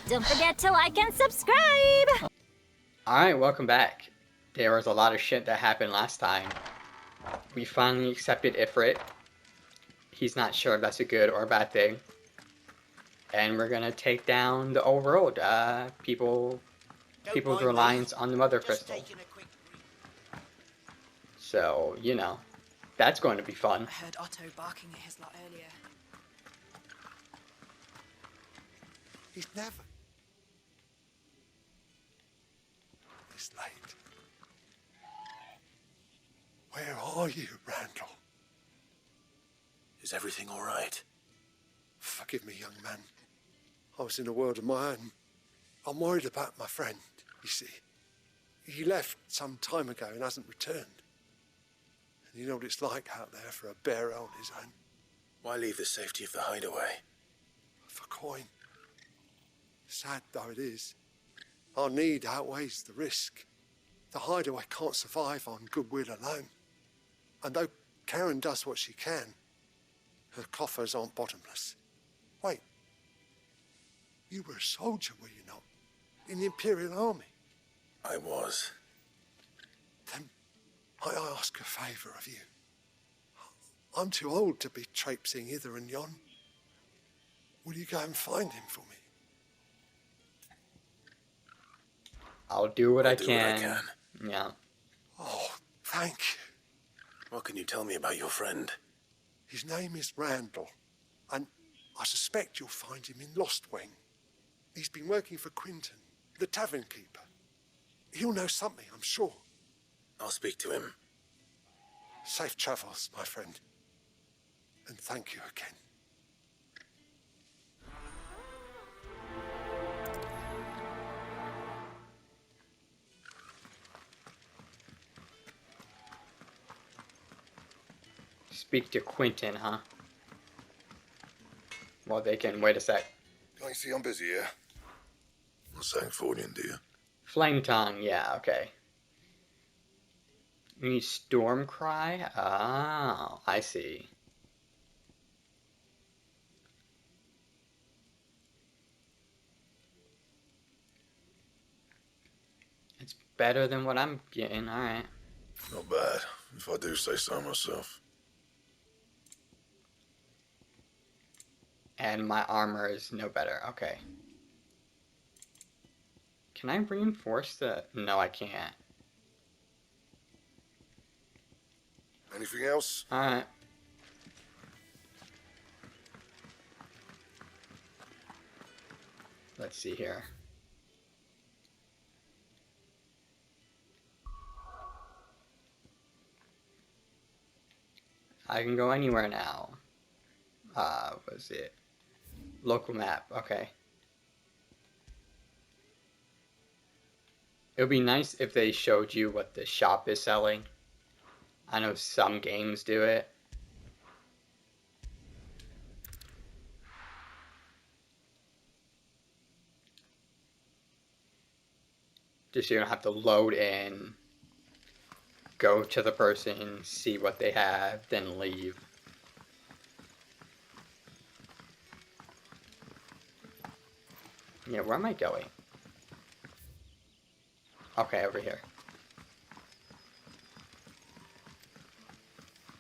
Don't forget to like and subscribe! Alright, welcome back. There was a lot of shit that happened last time. We finally accepted Ifrit. He's not sure if that's a good or a bad thing. And we're gonna take down the overworld, people's reliance on the Mother Crystal. So, you know, that's going to be fun. I heard Otto barking at his lot earlier. He's never. It's late. Where are you, Randall? Is everything all right? Forgive me, young man. I was in a world of my own. I'm worried about my friend, you see. He left some time ago and hasn't returned. And you know what it's like out there for a bearer on his own. Why leave the safety of the hideaway? For coin. Sad though it is, our need outweighs the risk. The hideaway can't survive on goodwill alone. And though Karen does what she can, her coffers aren't bottomless. Wait, you were a soldier, were you not? In the Imperial Army? I was. Then I ask a favour of you. I'm too old to be traipsing hither and yon. Will you go and find him for me? I'll do what I Do can. what I can. Yeah. Oh, thank you. What can you tell me about your friend? His name is Randall, and I suspect you'll find him in Lost Wing. He's been working for Quinton, the tavern keeper. He'll know something, I'm sure. I'll speak to him. Safe travels, my friend. And thank you again. Speak to Quinton, huh? Well, they can. Wait a sec. Can't you see I'm busy here? I'm saying Fordian, do you? Flame Tongue, yeah, okay. You need Stormcry? Oh, I see. It's better than what I'm getting, alright. Not bad, if I do say so myself. And my armor is no better, okay. Can I reinforce the... No, I can't. Anything else? Alright. Let's see here. I can go anywhere now. Was it? Local map, okay. It would be nice if they showed you what the shop is selling. I know some games do it. Just so you don't have to load in, go to the person, see what they have, then leave. Yeah, where am I going? Okay, over here.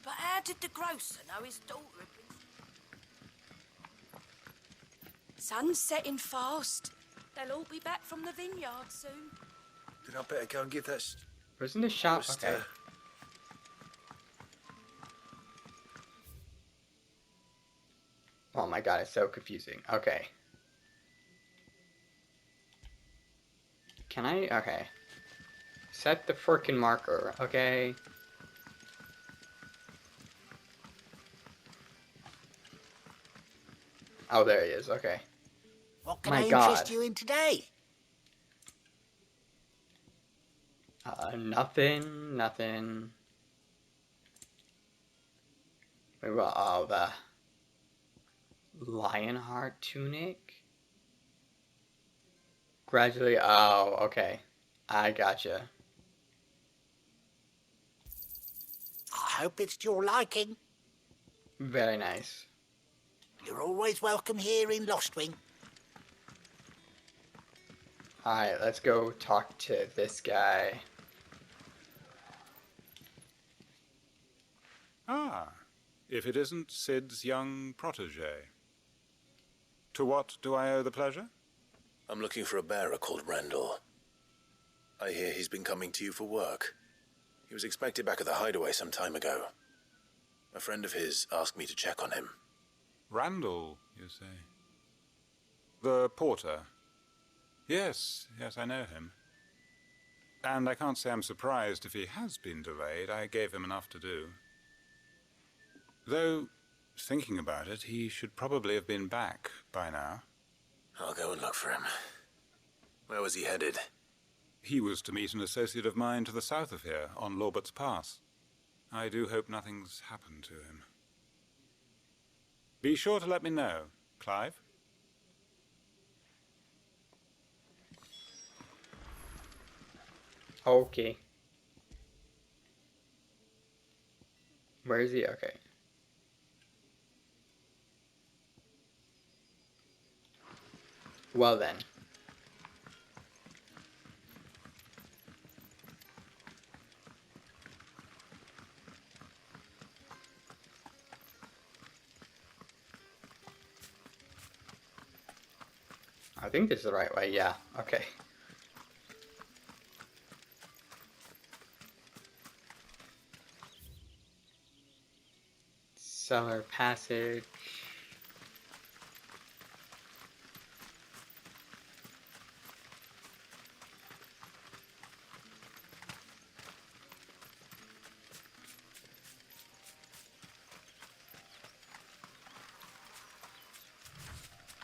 But how did the grocer know his daughter had been... Sun's setting fast. They'll all be back from the vineyard soon. Then I better go and give that... Where's in the shop? Just, Okay. Oh my god, it's so confusing. Okay. Can I? Okay. Set the frickin' marker, okay? Oh, there he is, okay. What can My I interest God. you in today? Nothing. Wait, what? Oh, the Lionheart tunic? Gradually, oh, okay. I gotcha. I hope it's to your liking. Very nice. You're always welcome here in Lostwing. Alright, let's go talk to this guy. Ah, if it isn't Sid's young protege. To what do I owe the pleasure? I'm looking for a bearer called Randall. I hear he's been coming to you for work. He was expected back at the hideaway some time ago. A friend of his asked me to check on him. Randall, you say? The porter? Yes, I know him. And I can't say I'm surprised if he has been delayed. I gave him enough to do. Though, thinking about it, he should probably have been back by now. I'll go and look for him. Where was he headed? He was to meet an associate of mine to the south of here, on Lorbert's Pass. I do hope nothing's happened to him. Be sure to let me know, Clive. Okay. Where is he? Okay. Well then. I think this is the right way, yeah. Okay. Cellar passage.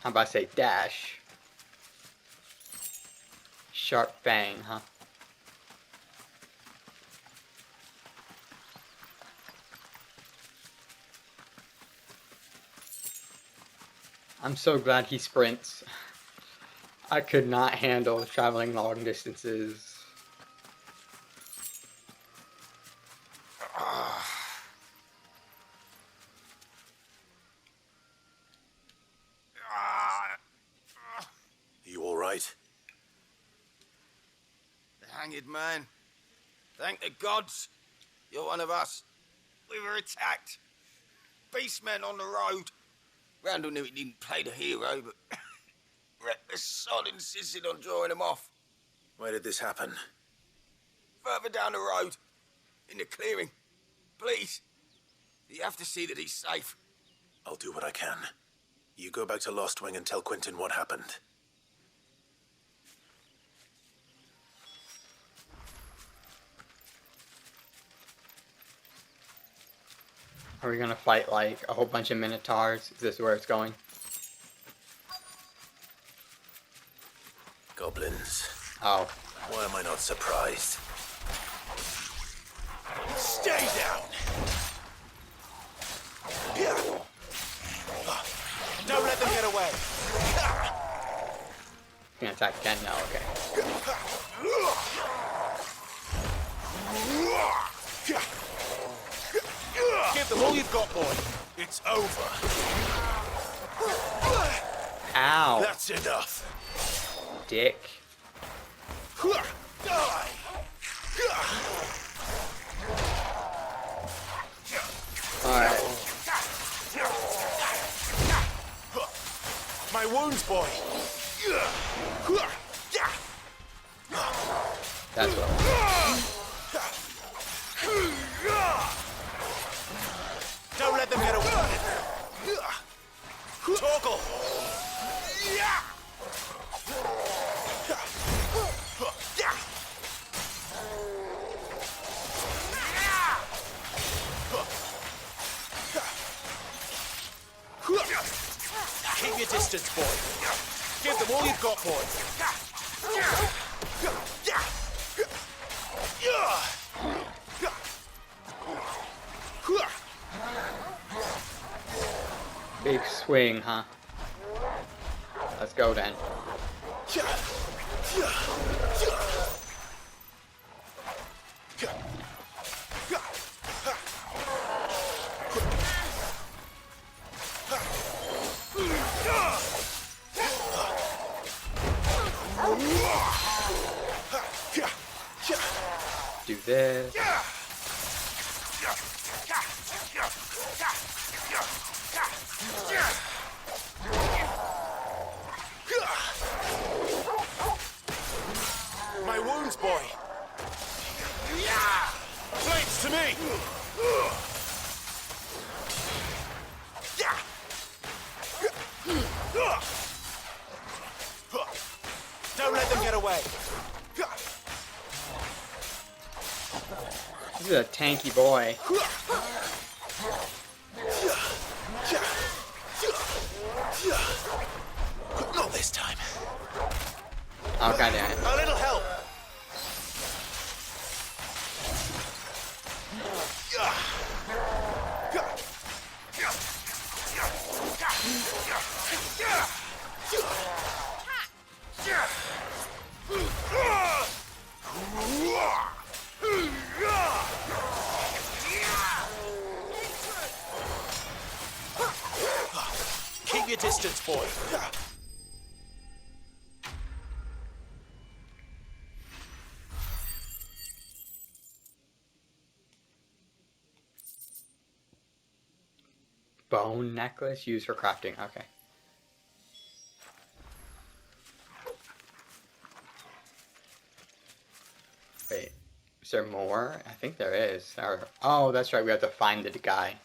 How about I say dash? Sharp fang, huh? I'm so glad he sprints. I could not handle traveling long distances. You all right? The hanged man. Thank the gods. You're one of us. We were attacked. Beastmen on the road. Randall knew he didn't play the hero, but reckless sod insisted on drawing him off. Where did this happen? Further down the road. In the clearing. Please. You have to see that he's safe. I'll do what I can. You go back to Lost Wing and tell Quentin what happened. Are we gonna fight like a whole bunch of minotaurs? Is this where it's going? Goblins. Oh. Why am I not surprised? Stay down! Don't let them get away! You can attack again now, okay. Give them all you've got, boy. It's over. Ow! That's enough. Dick. Die! Alright. My wounds, boy. That's what. Don't let them get away. Torgal. Keep your distance, boy. Give them all you've got, boy. Big swing, huh? Let's go then. Do this. My wounds, boy. Blades to me. Don't let them get away. This is a tanky boy. Not this time. Oh, god damn it. A little help. Keep your distance, boy. Bone necklace used for crafting. Okay. Wait, is there more? I think there is. Oh, that's right. We have to find the guy.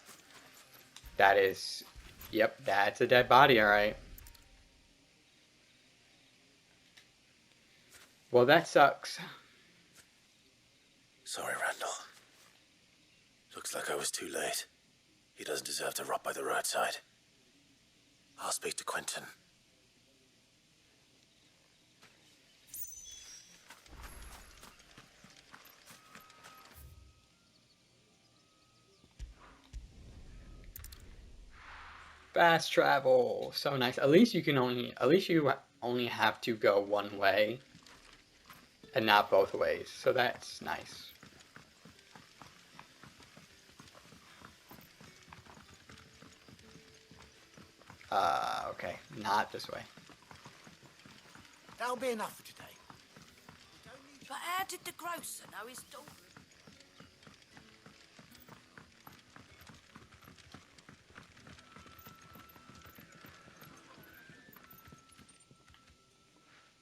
That is... Yep, that's a dead body, alright. Well, that sucks. Sorry, Randall. Looks like I was too late. He doesn't deserve to rot by the roadside. I'll speak to Quentin. Fast travel, so nice. At least you only have to go one way, and not both ways. So that's nice. Okay, not this way. That'll be enough for today. But how did the grocer know his daughter?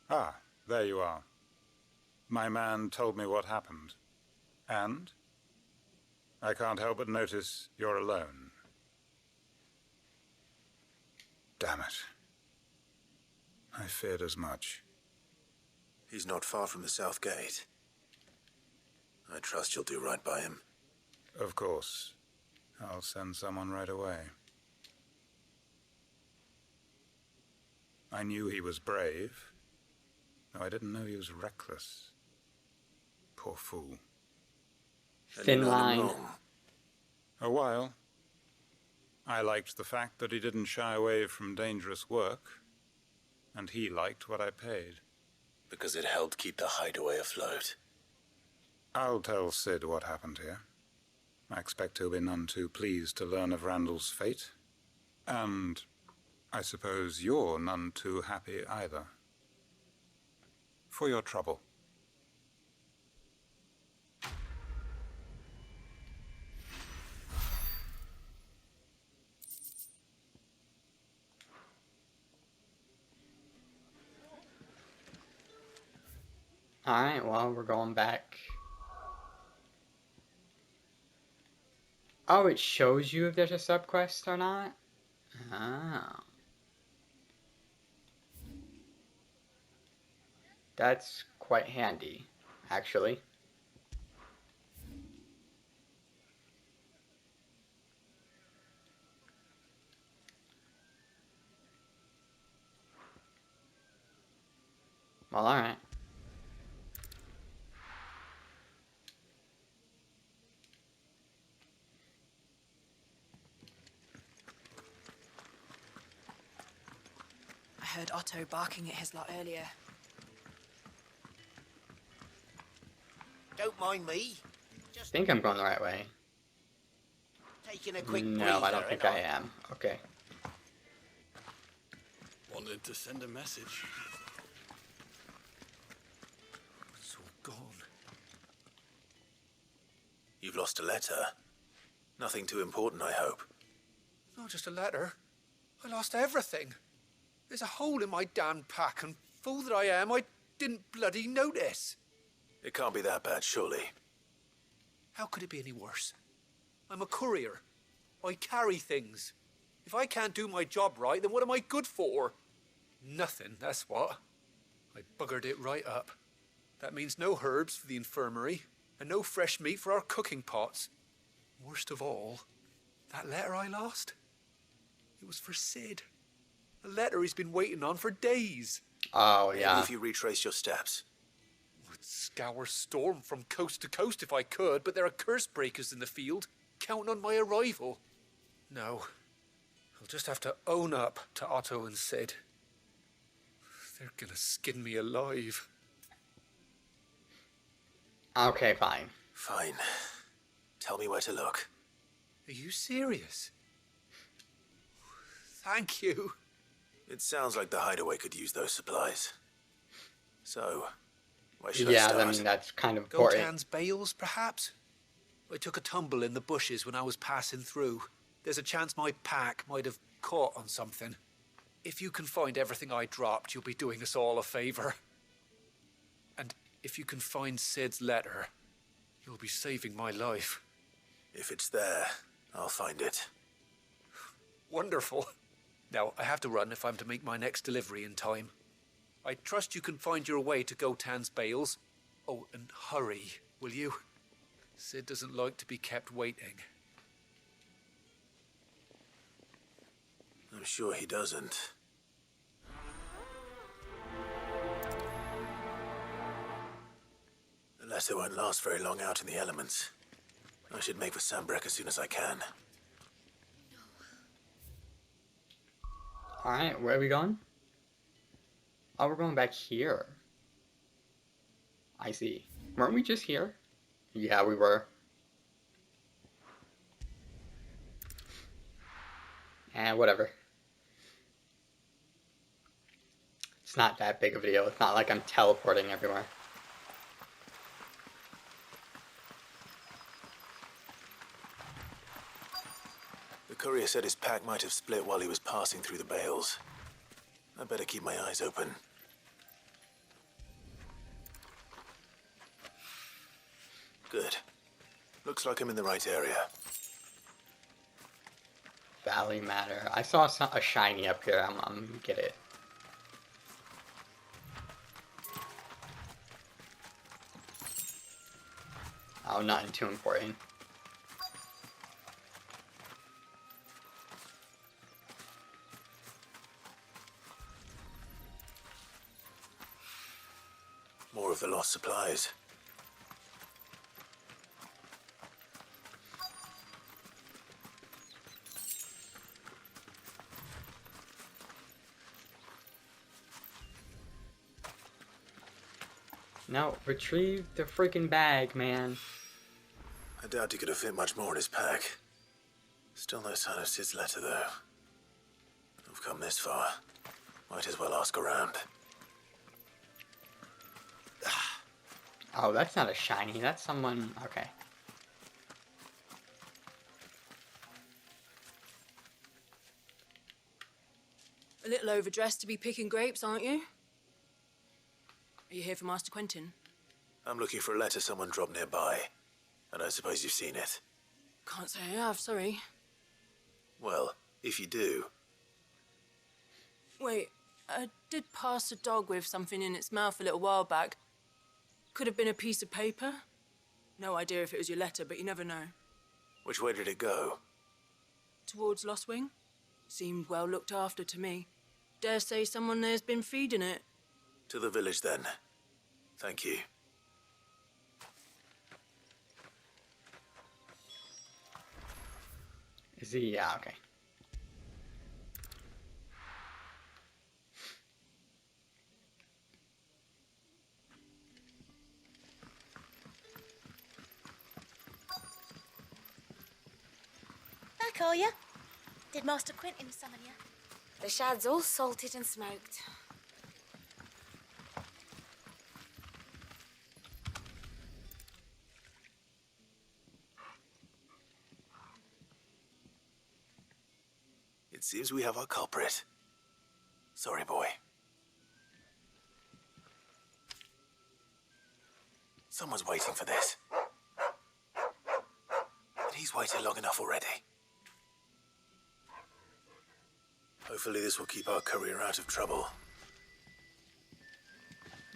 Ah, there you are. My man told me what happened. And? I can't help but notice you're alone. Damn it. I feared as much. He's not far from the South Gate. I trust you'll do right by him. Of course. I'll send someone right away. I knew he was brave, though I didn't know he was reckless. Poor fool. Thin line. A while. I liked the fact that he didn't shy away from dangerous work, and he liked what I paid. Because it helped keep the hideaway afloat. I'll tell Sid what happened here. I expect he'll be none too pleased to learn of Randall's fate. And I suppose you're none too happy either. For your trouble. Alright, well, we're going back. Oh, it shows you if there's a subquest or not? Oh. That's quite handy, actually. Well, alright. I heard Otto barking at his lot earlier. Don't mind me. I think I'm going the right way. Taking a quick No, I don't breather, think ain't I am. Okay. Wanted to send a message. You've lost a letter. Nothing too important, I hope. Not just a letter. I lost everything. There's a hole in my damn pack, and fool that I am, I didn't bloody notice. It can't be that bad, surely. How could it be any worse? I'm a courier. I carry things. If I can't do my job right, then what am I good for? Nothing, that's what. I buggered it right up. That means no herbs for the infirmary, and no fresh meat for our cooking pots. Worst of all, that letter I lost, it was for Sid. A letter he's been waiting on for days. Oh, yeah. Maybe if you retrace your steps. I'd scour Storm from coast to coast if I could, but there are curse breakers in the field, counting on my arrival. No, I'll just have to own up to Otto and Sid. They're gonna skin me alive. Okay, fine. Fine. Tell me where to look. Are you serious? Thank you. It sounds like the hideaway could use those supplies. So, where should Yeah, I start? I mean, that's kind of important. Gotan's bales, perhaps? I took a tumble in the bushes when I was passing through. There's a chance my pack might have caught on something. If you can find everything I dropped, you'll be doing us all a favor. And if you can find Sid's letter, you'll be saving my life. If it's there, I'll find it. Wonderful. Now, I have to run if I'm to make my next delivery in time. I trust you can find your way to Gotan's bales. Oh, and hurry, will you? Sid doesn't like to be kept waiting. I'm sure he doesn't. The letter won't last very long out in the elements. I should make for Sambrek as soon as I can. Alright, where are we going? Oh, we're going back here. I see. Weren't we just here? Yeah, we were. Whatever. It's not that big of a deal. It's not like I'm teleporting everywhere. The courier said his pack might have split while he was passing through the bales. I better keep my eyes open. Good. Looks like I'm in the right area. Valley Matter. I saw a shiny up here. I'm gonna get it. Oh, nothing too important. More of the lost supplies. No, retrieve the freaking bag, man. I doubt he could have fit much more in his pack. Still no sign of Sid's letter, though. I've come this far. Might as well ask around. Oh, that's not a shiny. That's someone... Okay. A little overdressed to be picking grapes, aren't you? Are you here for Master Quentin? I'm looking for a letter someone dropped nearby. I don't suppose you've seen it. Can't say I have, sorry. Well, if you do... Wait, I did pass a dog with something in its mouth a little while back. Could have been a piece of paper. No idea if it was your letter, but you never know. Which way did it go? Towards Lostwing? Seemed well looked after to me. Dare say someone there's been feeding it. To the village, then. Thank you. Is he? Yeah, okay. Back, are ya? Did Master Quentin summon ya? The shad's all salted and smoked. It seems we have our culprit. Sorry, boy. Someone's waiting for this. But he's waited long enough already. Hopefully this will keep our courier out of trouble.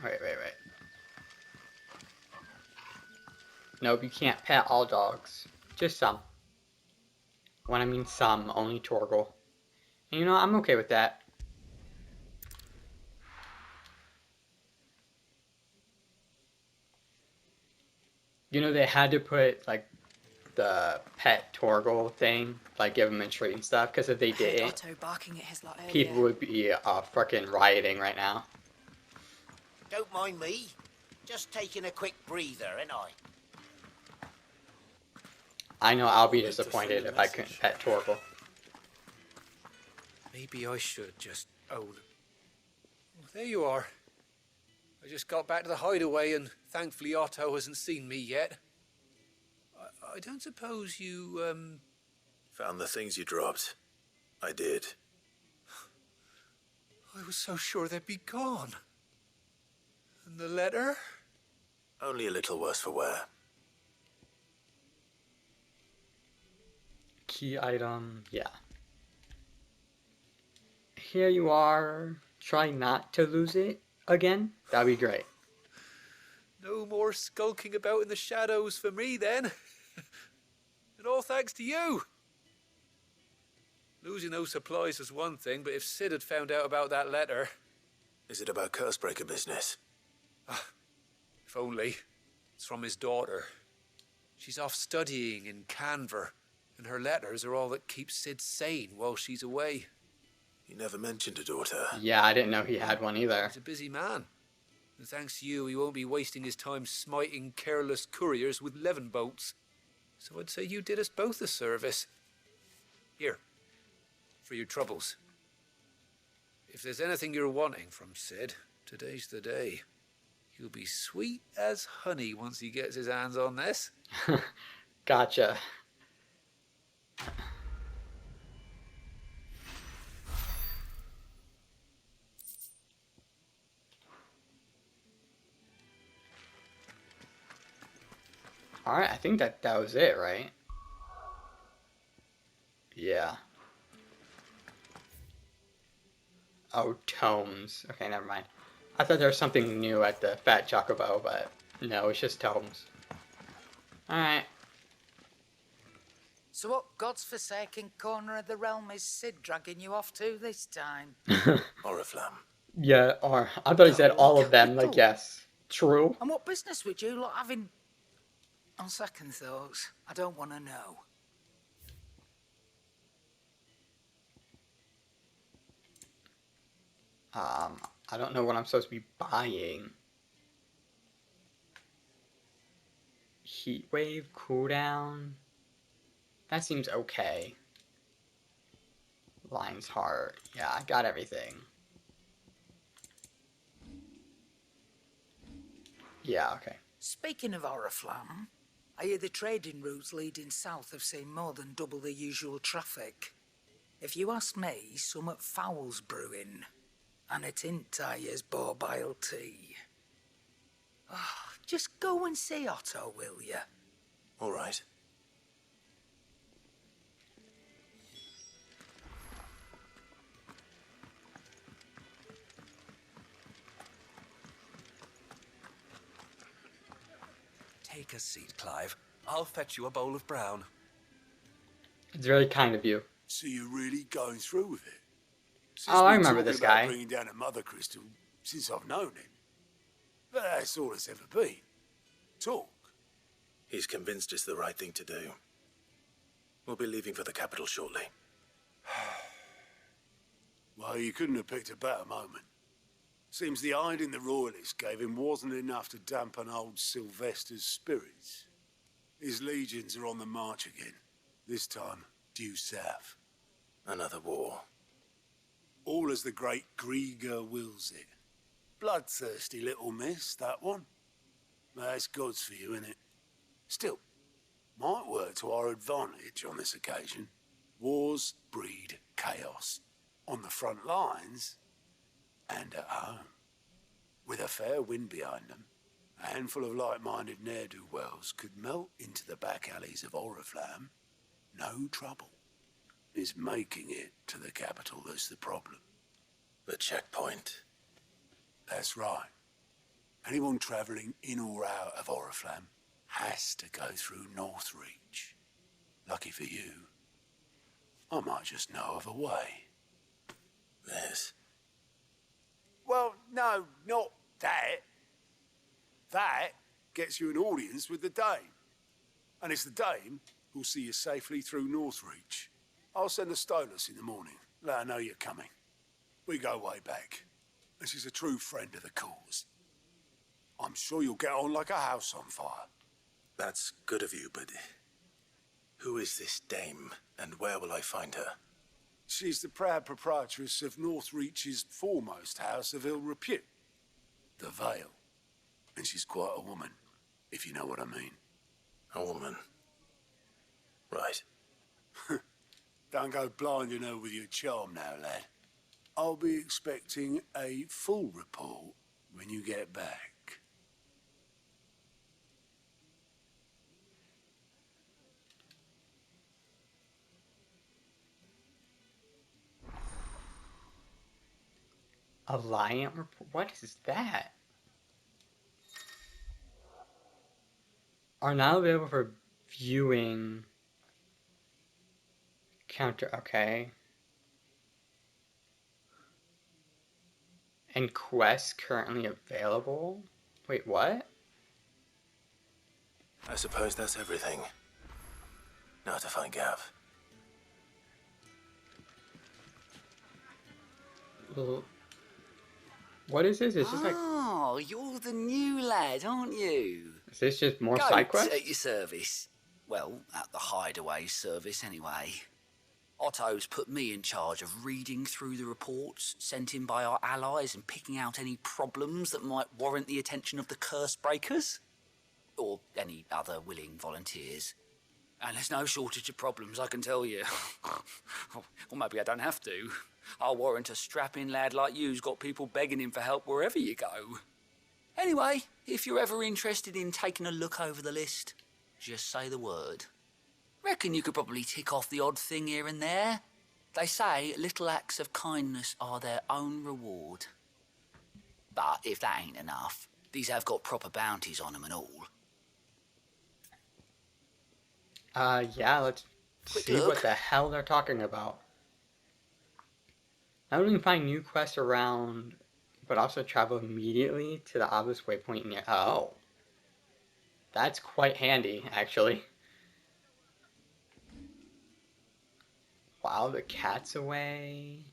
Wait. Nope, you can't pet all dogs. Just some. When I mean some, only Torgal. And you know, I'm okay with that. You know, they had to put, like, the pet Torgal thing, like, give him a treat and stuff, because if they didn't, Otto barking at his lot earlier. people would be fucking rioting right now. Don't mind me. Just taking a quick breather, ain't I? I know I'll be disappointed if I couldn't pet Torgal. Maybe I should just... Oh, there you are. I just got back to the hideaway and thankfully Otto hasn't seen me yet. I don't suppose you, Found the things you dropped. I did. I was so sure they'd be gone. And the letter? Only a little worse for wear. Key item, yeah. Here you are. Try not to lose it again. That'd be great. No more skulking about in the shadows for me then. And all thanks to you. Losing those supplies was one thing, but if Sid had found out about that letter... Is it about Cursebreaker business? If only. It's from his daughter. She's off studying in Canver, and her letters are all that keeps Sid sane while she's away. He never mentioned a daughter. Yeah, I didn't know he had one either. He's a busy man. And thanks to you, he won't be wasting his time smiting careless couriers with levin bolts. So I'd say you did us both a service. Here, for your troubles. If there's anything you're wanting from Sid, today's the day. He'll be sweet as honey once he gets his hands on this. Gotcha. Alright, I think that was it, right? Yeah. Oh, tomes. Okay, never mind. I thought there was something new at the Fat Chocobo, but no, it's just tomes. Alright. So what God's forsaken corner of the realm is Sid dragging you off to this time? Oriflamme. Yeah, or I thought he said all of them, like, yes. True. And what business would you lot having... On second thoughts, I don't want to know. I don't know what I'm supposed to be buying. Heat wave, cooldown. That seems okay. Lion's heart. Yeah, I got everything. Yeah, okay. Speaking of Oriflamme, I hear the trading routes leading south have seen more than double the usual traffic. If you ask me, summat foul's brewing. And it ain't Tyre's borbile tea. Oh, just go and see Otto, will you? All right. Take a seat, Clive. I'll fetch you a bowl of brown. It's very kind of you. So you're really going through with it? Oh, I remember this guy. Bringing down a mother crystal since I've known him. But that's all it's ever been. Talk. He's convinced it's the right thing to do. We'll be leaving for the capital shortly. Well, you couldn't have picked a better moment. Seems the hiding the royalists gave him wasn't enough to dampen old Sylvester's spirits. His legions are on the march again. This time, due south. Another war. All as the great Grieger wills it. Bloodthirsty little miss, that one. That's God's for you, innit? Still, might work to our advantage on this occasion. Wars breed chaos. On the front lines and at home. With a fair wind behind them, a handful of like-minded ne'er-do-wells could melt into the back alleys of Oriflamme. No trouble. It's making it to the capital that's the problem. The checkpoint. That's right. Anyone travelling in or out of Oriflamme has to go through Northreach. Lucky for you, I might just know of a way. This? Well, no, not that. That gets you an audience with the Dame. And it's the Dame who'll see you safely through Northreach. I'll send the Stolas in the morning. Let her know you're coming. We go way back. And she's a true friend of the cause. I'm sure you'll get on like a house on fire. That's good of you, but who is this dame, and where will I find her? She's the proud proprietress of Northreach's foremost house of ill repute, the Vale. And she's quite a woman, if you know what I mean. A woman? Right. Don't go blinding her with your charm now, lad. I'll be expecting a full report when you get back. Alliant report? What is that? Are now available for viewing. Counter. Okay. And quests currently available? Wait, what? I suppose that's everything. Now to find Gav. Well, what is this? Is this like... Oh, you're the new lad, aren't you? Is this just more side quests? At your service. Well, at the Hideaway service, anyway. Otto's put me in charge of reading through the reports sent in by our allies and picking out any problems that might warrant the attention of the Curse Breakers. Or any other willing volunteers. And there's no shortage of problems, I can tell you. Or maybe I don't have to. I'll warrant a strapping lad like you's got people begging him for help wherever you go. Anyway, if you're ever interested in taking a look over the list, just say the word. Reckon you could probably tick off the odd thing here and there. They say little acts of kindness are their own reward. But if that ain't enough, these have got proper bounties on them and all. Yeah, let's see what the hell they're talking about. Not only find new quests around, but also travel immediately to the obvious waypoint near. Oh. That's quite handy, actually. Wow, the cat's away.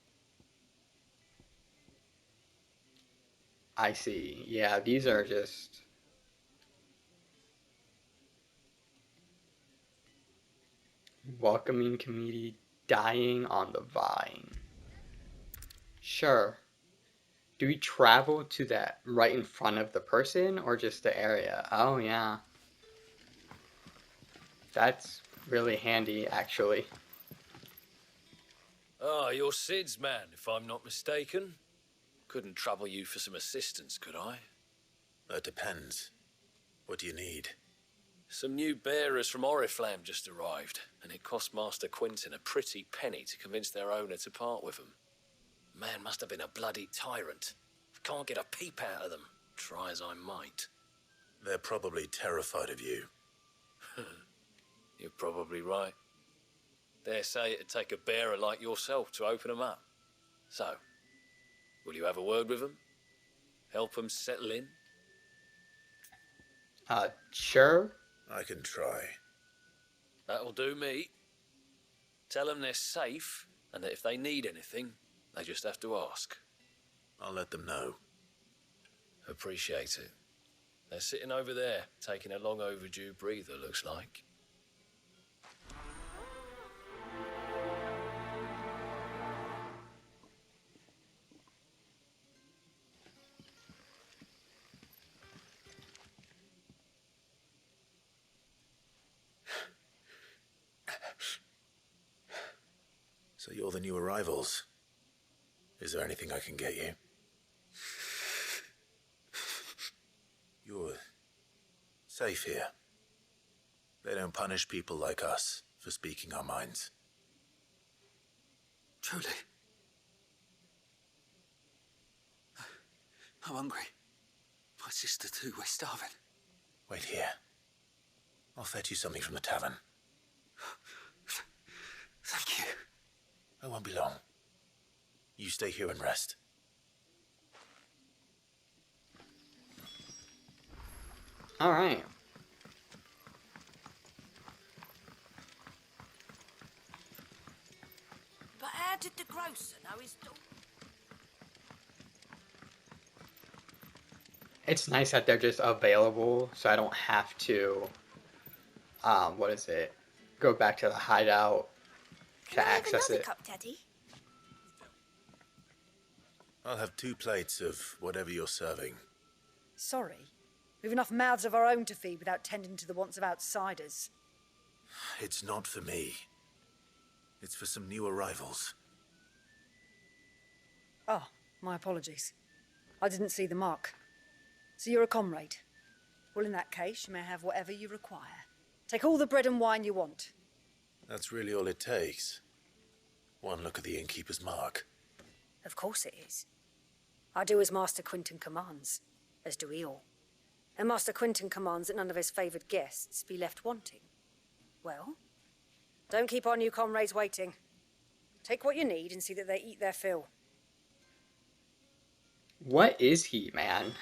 I see. Yeah, these are just... welcoming community dying on the vine. Sure. Do we travel to that right in front of the person or just the area? Oh, yeah. That's really handy, actually. Ah, you're Sid's man, if I'm not mistaken. Couldn't trouble you for some assistance, could I? That depends. What do you need? Some new bearers from Oriflamme just arrived, and it cost Master Quentin a pretty penny to convince their owner to part with them. Man must have been a bloody tyrant. Can't get a peep out of them, try as I might. They're probably terrified of you. You're probably right. Dare say it'd take a bearer like yourself to open them up. So, will you have a word with them? Help them settle in? Sure. I can try. That'll do me. Tell them they're safe, and that if they need anything, they just have to ask. I'll let them know. Appreciate it. They're sitting over there, taking a long overdue breather, looks like. So you're the new arrivals. Is there anything I can get you? You're safe here. They don't punish people like us for speaking our minds. Truly. I'm hungry. My sister too, we're starving. Wait here. I'll fetch you something from the tavern. Thank you. I won't be long. You stay here and rest. Alright. But how did the grocer know his daughter? It's nice that they're just available, so I don't have to, go back to the hideout to access it. Cup, Daddy? I'll have 2 plates of whatever you're serving. Sorry. We've enough mouths of our own to feed without tending to the wants of outsiders. It's not for me. It's for some new arrivals. Oh, my apologies. I didn't see the mark. So you're a comrade. Well, in that case, you may have whatever you require. Take all the bread and wine you want. That's really all it takes. One look at the innkeeper's mark. Of course it is. I do as Master Quinton commands, as do we all. And Master Quinton commands that none of his favoured guests be left wanting. Well, don't keep our new comrades waiting. Take what you need and see that they eat their fill. What is he, man?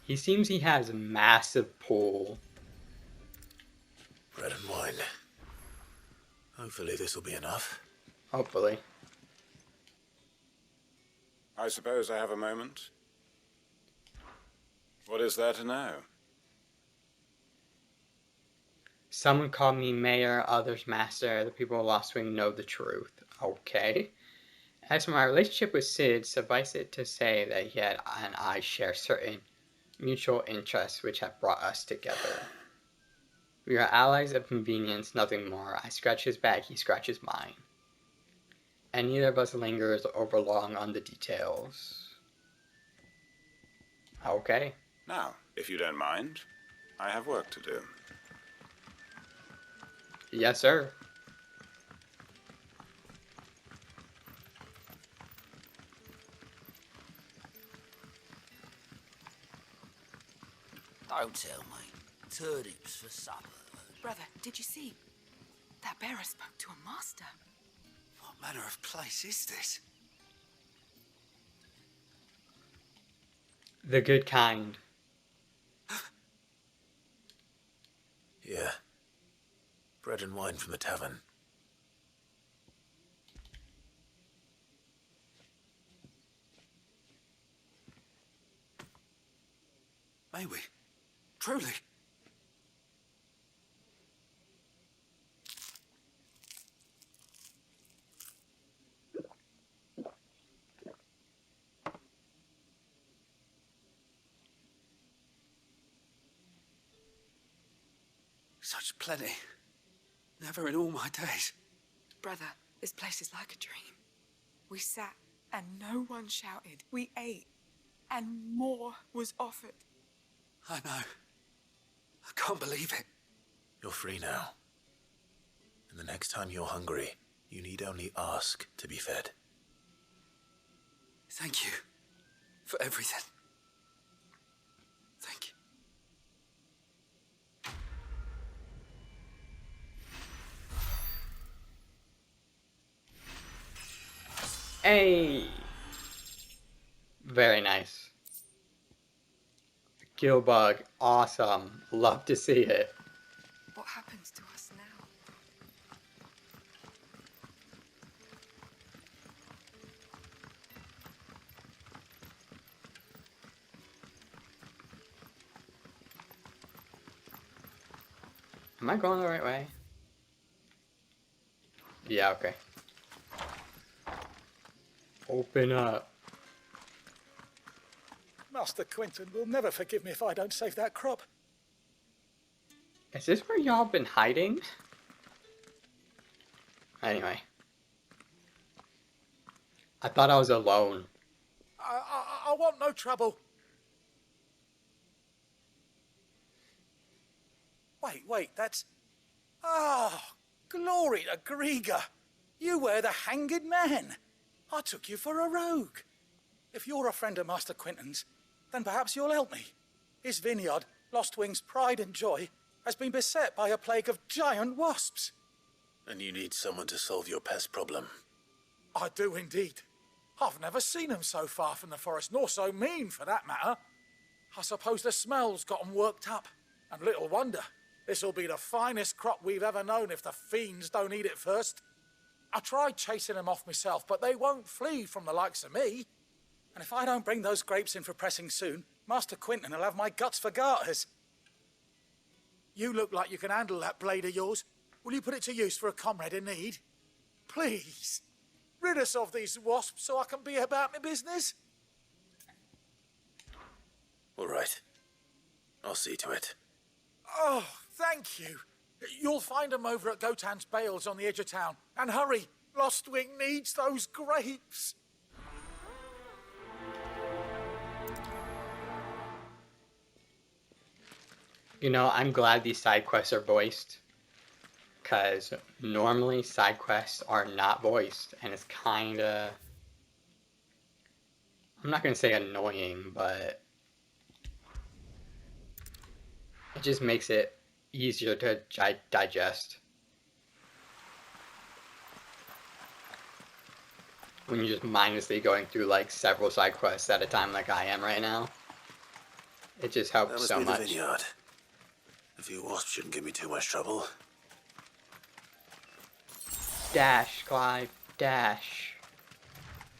He seems he has a massive pull. Bread and wine. Hopefully this will be enough. Hopefully. I suppose I have a moment. What is there to know? Some would call me mayor, others master. The people of Lost Wing know the truth. Okay. As for my relationship with Sid, suffice it to say that he and I share certain mutual interests which have brought us together. We are allies of convenience, nothing more. I scratch his back, he scratches mine. And neither of us lingers over long on the details. Okay. Now, if you don't mind, I have work to do. Yes, sir. Don't tell me. Turnips for supper. Brother, did you see? That bearer spoke to a master. What manner of place is this? The good kind. Yeah. Bread and wine from the tavern. May we? Truly? Such plenty. Never in all my days. Brother, this place is like a dream. We sat and no one shouted. We ate and more was offered. I know. I can't believe it. You're free now. And the next time you're hungry, you need only ask to be fed. Thank you for everything. Thank you. Hey! Very nice. Gilbug, awesome. Love to see it. What happens to us now? Am I going the right way? Yeah, okay. Open up. Master Quinton will never forgive me if I don't save that crop. Is this where y'all been hiding? Anyway. I thought I was alone. I want no trouble. Wait, that's... Ah, glory to Grieger. You were the hanged man. I took you for a rogue. If you're a friend of Master Quentin's, then perhaps you'll help me. His vineyard, Lostwing's pride and joy, has been beset by a plague of giant wasps. And you need someone to solve your pest problem. I do indeed. I've never seen them so far from the forest, nor so mean, for that matter. I suppose the smell's got 'em worked up. And little wonder. This'll be the finest crop we've ever known if the fiends don't eat it first. I tried chasing them off myself, but they won't flee from the likes of me. And if I don't bring those grapes in for pressing soon, Master Quentin will have my guts for garters. You look like you can handle that blade of yours. Will you put it to use for a comrade in need? Please, rid us of these wasps so I can be about my business. All right. I'll see to it. Oh, thank you. You'll find them over at Gotan's Bales on the edge of town. And hurry, Lostwing needs those grapes. You know, I'm glad these side quests are voiced. Because normally side quests are not voiced. And it's kinda... I'm not gonna say annoying, but... it just makes it easier to digest. When you're just mindlessly going through like several side quests at a time like I am right now. It just That helps must so be much. the vineyard. A few wasps shouldn't give me too much trouble. Dash, Clive, dash.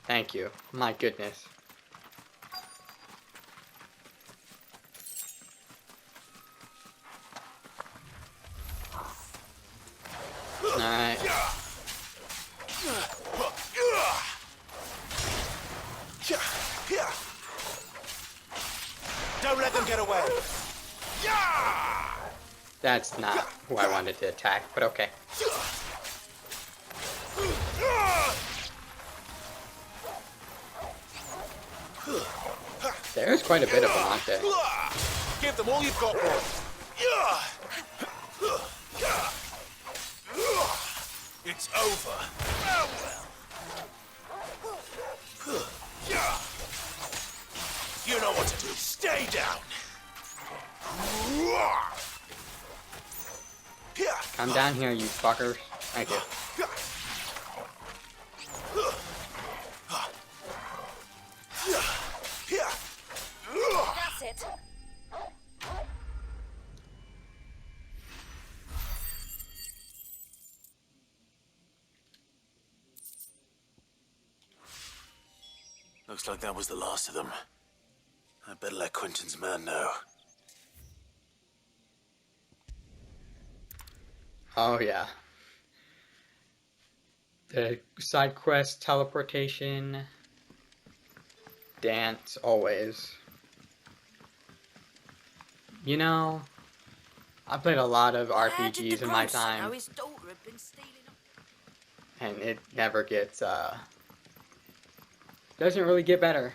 Thank you. My goodness. Alright. Don't let them get away. That's not who I wanted to attack, but okay. There's quite a bit of them, aren't there? Give them all you've got, boy. It's over. You know what to do. Stay down. Come down here, you fuckers. Thank you. That's it. Looks like that was the last of them. I better let Quentin's man know. Oh yeah. The side quest, teleportation, dance, always. You know, I played a lot of RPGs in my time, His daughter had been stealing them. and it never gets, doesn't really get better.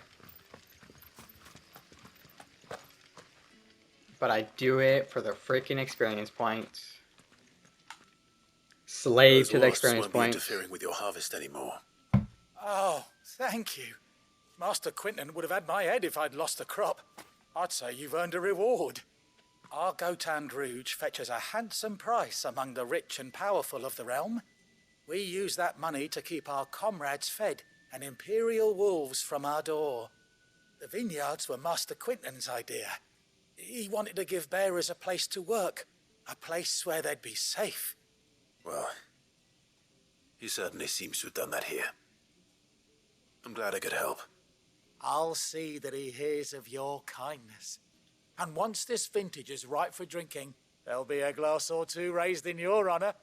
But I do it for the freaking experience points. Slave Those to the wasps experience won't be points. interfering with your harvest anymore. Oh, thank you. Master Quentin would have had my head if I'd lost the crop. I'd say you've earned a reward. Our Gotan Rouge fetches a handsome price among the rich and powerful of the realm. We use that money to keep our comrades fed and imperial wolves from our door. The vineyards were Master Quentin's idea. He wanted to give bearers a place to work, a place where they'd be safe. Well, he certainly seems to have done that here. I'm glad I could help. I'll see that he hears of your kindness. And once this vintage is ripe for drinking, there'll be a glass or two raised in your honor.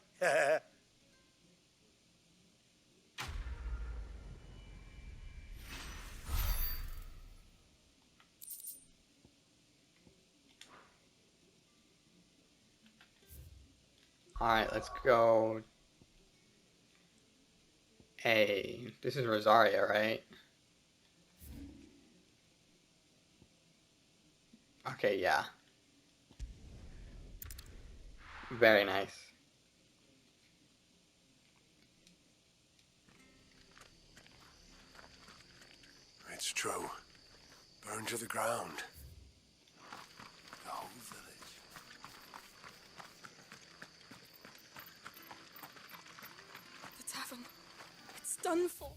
Alright, let's go Okay, this is Rosaria, right? Okay, yeah. Very nice. It's true. Burned to the ground. The whole village. The tavern. It's done for.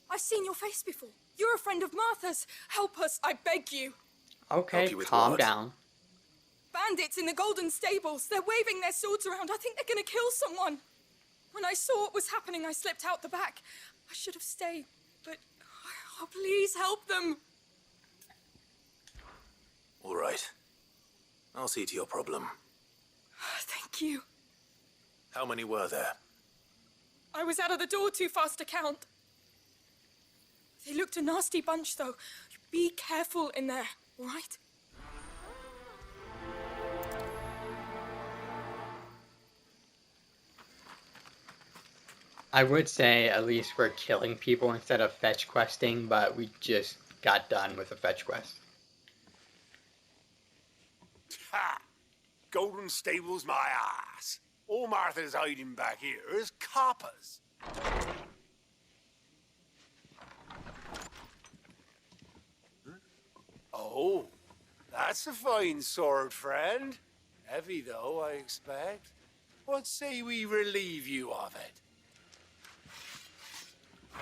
I've seen your face before. You're a friend of Martha's. Help us, I beg you. Okay, calm down. Bandits in the Golden Stables. They're waving their swords around. I think they're gonna kill someone. When I saw what was happening, I slipped out the back. I should have stayed, but... Oh, please help them. All right. I'll see to your problem. Thank you. How many were there? I was out of the door too fast to count. They looked a nasty bunch, though. Be careful in there, all right? I would say at least we're killing people instead of fetch questing, but we just got done with a fetch quest. Ha! Golden Stables my ass. All Martha's hiding back here is coppers. Oh, that's a fine sword, friend. Heavy, though, I expect. What say we relieve you of it?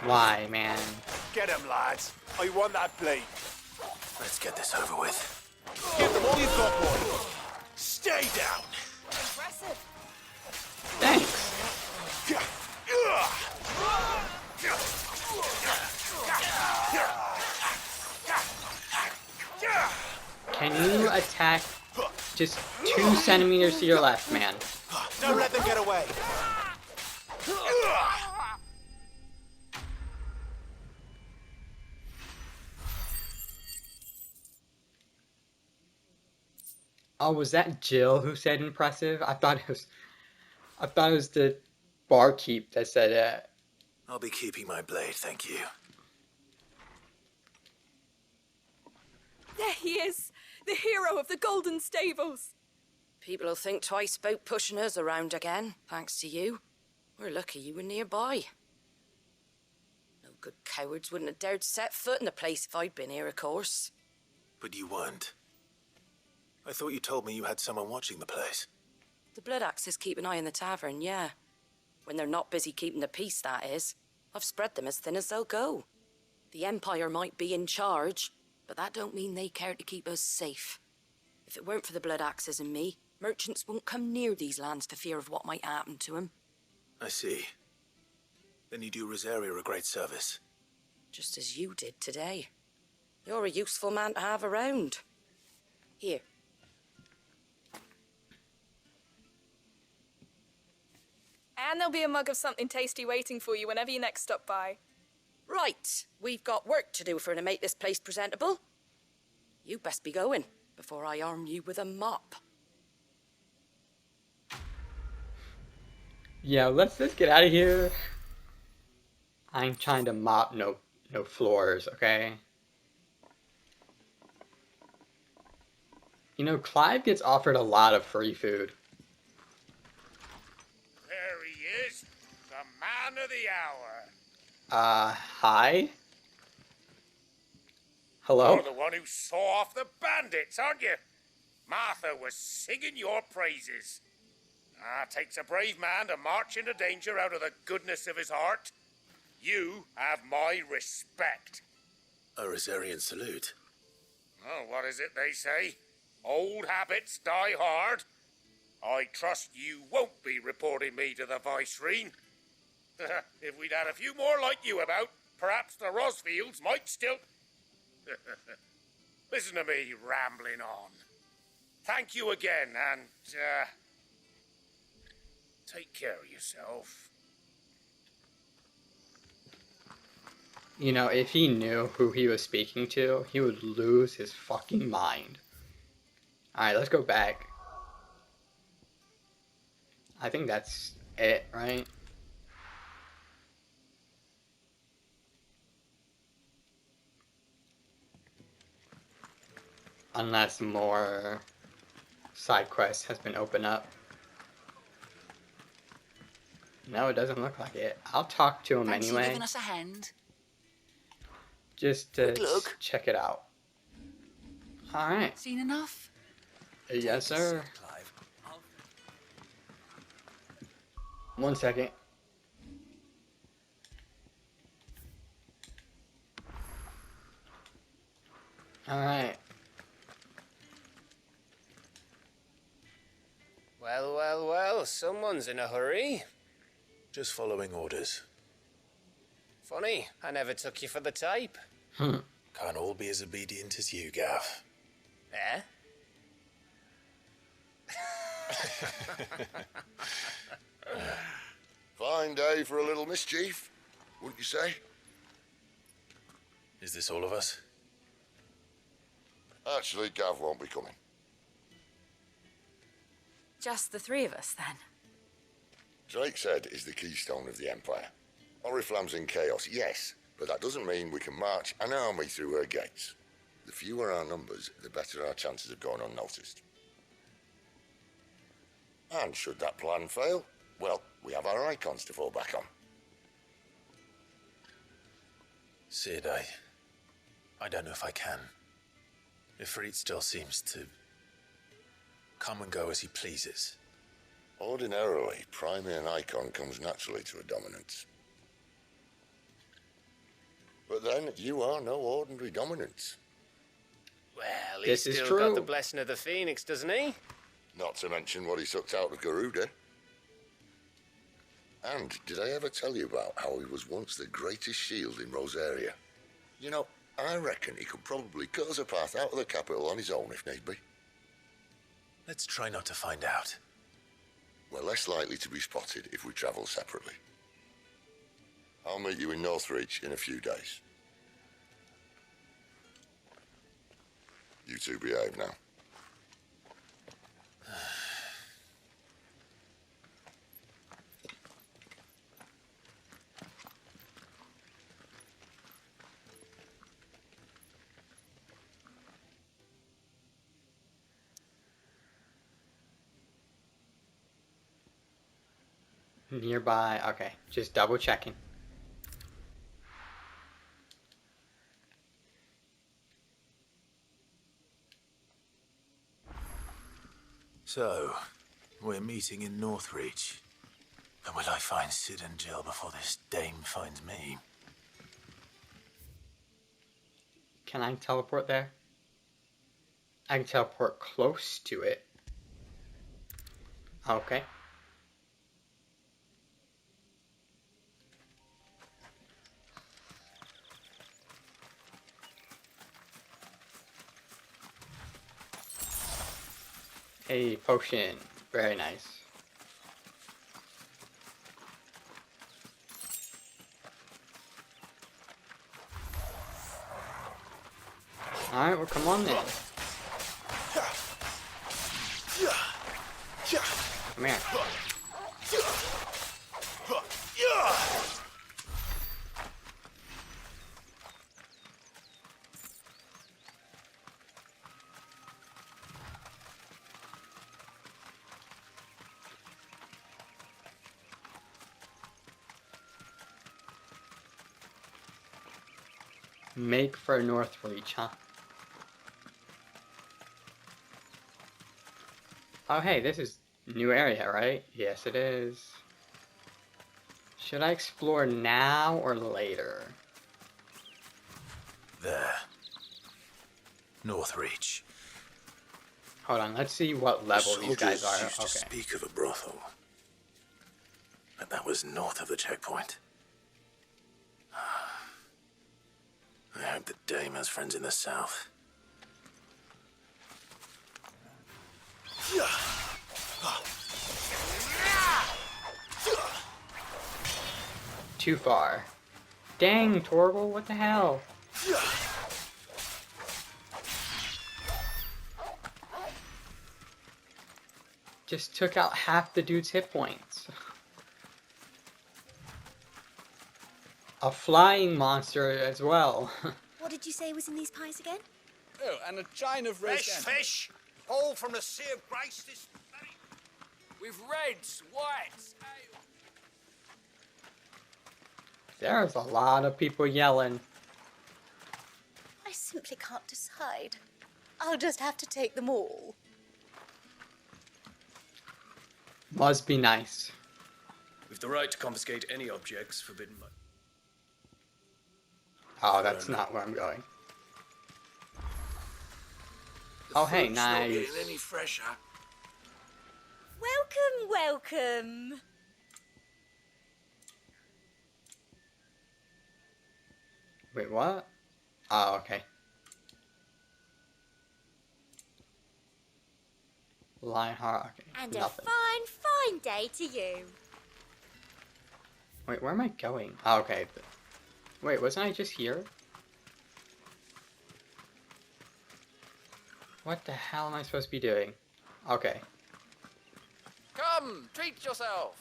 Why, man? Get him, lads. I want that blade. Let's get this over with. Give them all you've got, boy. Stay down. Impressive. Thanks. Can you attack just 2 centimeters to your left, man? Don't let them get away. Oh, was that Jill who said impressive? I thought it was the barkeep that said it. I'll be keeping my blade, thank you. There he is, the hero of the Golden Stables. People will think twice about pushing us around again, thanks to you. We're lucky you were nearby. No good cowards wouldn't have dared set foot in the place if I'd been here, of course. But you weren't. I thought you told me you had someone watching the place. The Blood Axes keep an eye on the tavern, yeah. When they're not busy keeping the peace, that is. I've spread them as thin as they'll go. The Empire might be in charge, but that don't mean they care to keep us safe. If it weren't for the Blood Axes and me, merchants won't come near these lands for fear of what might happen to them. I see. Then you do Rosaria a great service. Just as you did today. You're a useful man to have around. Here. And there'll be a mug of something tasty waiting for you whenever you next stop by. Right, we've got work to do to make this place presentable. You best be going before I arm you with a mop. Yeah, let's get out of here. I ain't trying to mop no floors, okay? You know, Clive gets offered a lot of free food. There he is, the man of the hour. Hi? Hello? You're the one who saw off the bandits, aren't you? Martha was singing your praises. Takes a brave man to march into danger out of the goodness of his heart. You have my respect. A Rosarian salute. Oh, what is it they say? Old habits die hard. I trust you won't be reporting me to the Viceroy. If we'd had a few more like you about, perhaps the Rosfields might still... Listen to me rambling on. Thank you again, and, take care of yourself. You know, if he knew who he was speaking to, he would lose his fucking mind. Alright, let's go back. I think that's it, right? Unless more side quests has been opened up. No, it doesn't look like it. I'll talk to him Fancy anyway. giving us a hand? Just to Good luck. check it out. Alright. Seen enough? Yes, sir. 1 second. Alright. Well, well, well, someone's in a hurry. Just following orders. Funny, I never took you for the type. Can't all be as obedient as you, Gav. Eh? Fine day for a little mischief, wouldn't you say? Is this all of us? Actually, Gav won't be coming. Just the three of us, then? Drakeshead is the keystone of the Empire. Oriflamme's in chaos, yes, but that doesn't mean we can march an army through her gates. The fewer our numbers, the better our chances of going unnoticed. And should that plan fail, well, we have our icons to fall back on. Sid, I don't know if I can. Ifrit still seems to come and go as he pleases. Ordinarily, priming an icon comes naturally to a dominance. But then, you are no ordinary dominance. Well, This he's is still got true. the blessing of the Phoenix, doesn't he? Not to mention what he sucked out of Garuda. And did I ever tell you about how he was once the greatest shield in Rosaria? You know, I reckon he could probably cut us a path out of the capital on his own if need be. Let's try not to find out. We're less likely to be spotted if we travel separately. I'll meet you in Northreach in a few days. You two behave now. Nearby. Okay, just double checking. So, we're meeting in Northreach. And will I find Sid and Jill before this dame finds me? Can I teleport there? I can teleport close to it. Okay. A potion. Very nice. Alright, well come on then. Come here. Make for Northreach, huh? Oh hey, this is new area, right? Yes it is. Should I explore now or later? There. Northreach. Hold on, let's see what level these guys Soldiers are. used to Okay. speak of a brothel. But that was north of the checkpoint. I hope the dame has friends in the south. Too far. Dang, Torgal, what the hell? just took out half the dude's hit points. A flying monster as well. What did you say was in these pies again? Oh, and a chine of roast Fresh lamb. fish, all from the Sea of Grace this very... With reds, whites, ale. There's a lot of people yelling. I simply can't decide. I'll just have to take them all. Must be nice. We've the right to confiscate any objects forbidden by... Oh, that's not where I'm going. Oh, hey, Fruit's not nice. getting any fresher. Welcome, welcome. Wait, what? Oh, okay. Lionheart, okay. And Nothing. a fine day to you. Wait, where am I going? Oh, okay. Wait, wasn't I just here? What the hell am I supposed to be doing? Okay. Come, treat yourself.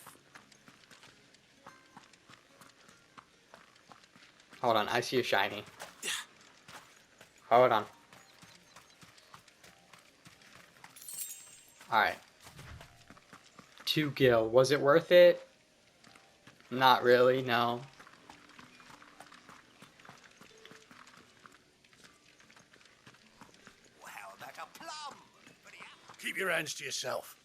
Hold on, I see a shiny. Hold on. Alright. 2 gil. Was it worth it? Not really, no. Keep your hands to yourself.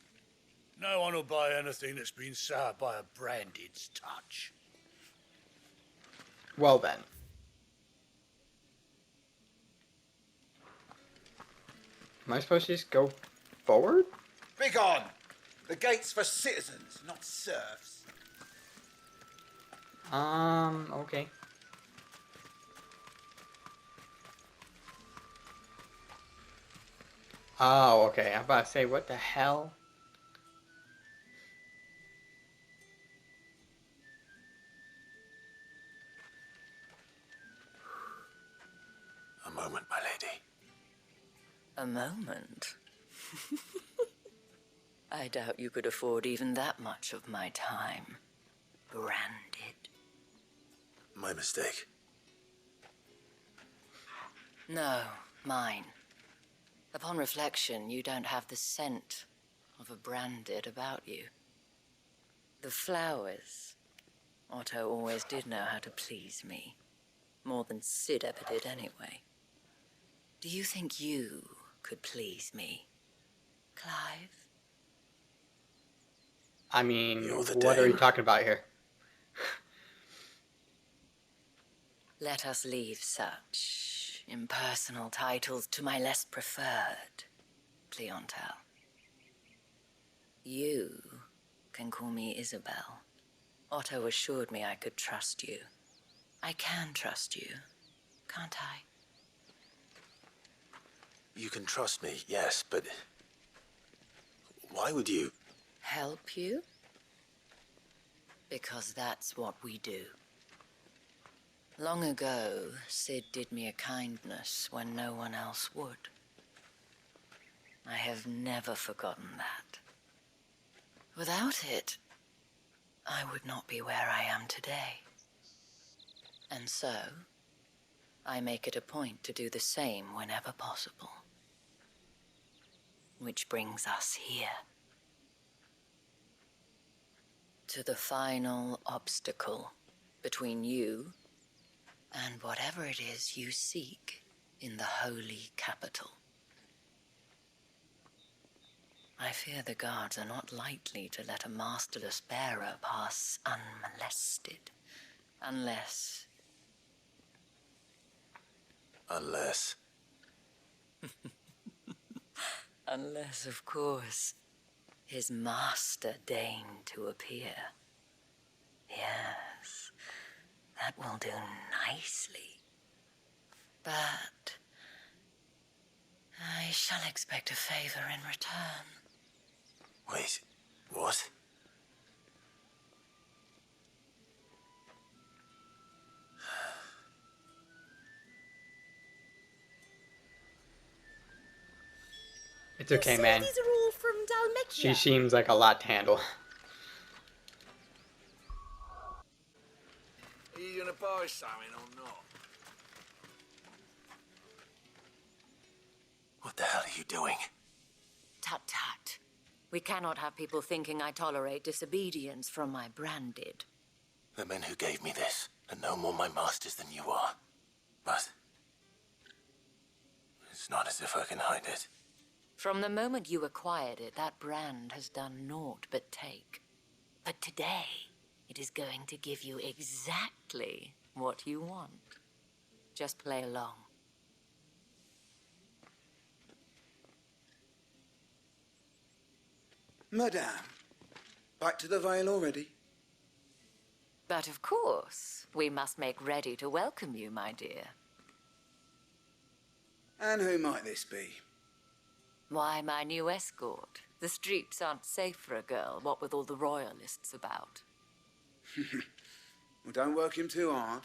No one will buy anything that's been soured by a branded's touch. Well then. Am I supposed to just go forward? Begone! The gate's for citizens, not serfs. Okay. Oh, okay. I'm about to say, what the hell? A moment, my lady. A moment? I doubt you could afford even that much of my time. Branded. My mistake. No, mine. Upon reflection, you don't have the scent of a branded about you. The flowers. Otto always did know how to please me. More than Sid ever did anyway. Do you think you could please me, Clive? I mean, You're the what are you dame. talking about here? Let us leave such impersonal titles to my less preferred clientele. You can call me Isabel. Otto assured me I could trust you. I can trust you, can't I? You can trust me, yes, but... why would you... Help you? Because that's what we do. Long ago, Sid did me a kindness when no one else would. I have never forgotten that. Without it, I would not be where I am today. And so, I make it a point to do the same whenever possible. Which brings us here. To the final obstacle between you and whatever it is you seek in the holy capital. I fear the guards are not likely to let a masterless bearer pass unmolested, unless... Unless... Unless, of course, his master deigned to appear. Yes, that will do nicely. But I shall expect a favor in return. Wait, what? It's okay, man. These are all from She seems like a lot to handle. Are you gonna buy something or not? What the hell are you doing? Tut tut. We cannot have people thinking I tolerate disobedience from my branded. The men who gave me this are no more my masters than you are. But it's not as if I can hide it. From the moment you acquired it, that brand has done naught but take. But today, it is going to give you exactly what you want. Just play along. Madame, back to the Vale already? But of course, we must make ready to welcome you, my dear. And who might this be? Why, my new escort. The streets aren't safe for a girl, what with all the royalists about. Well, don't work him too hard.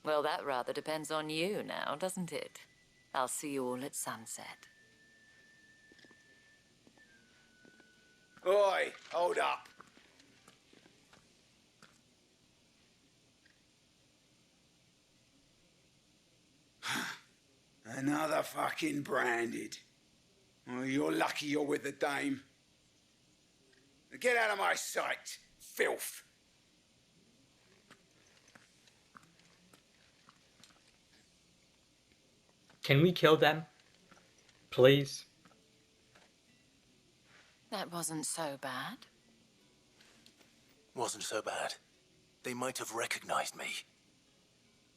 Well, that rather depends on you now, doesn't it? I'll see you all at sunset. Oi, hold up. Another fucking branded. Oh, you're lucky you're with the dame. Get out of my sight, filth. Can we kill them? Please? That wasn't so bad. Wasn't so bad. They might have recognized me.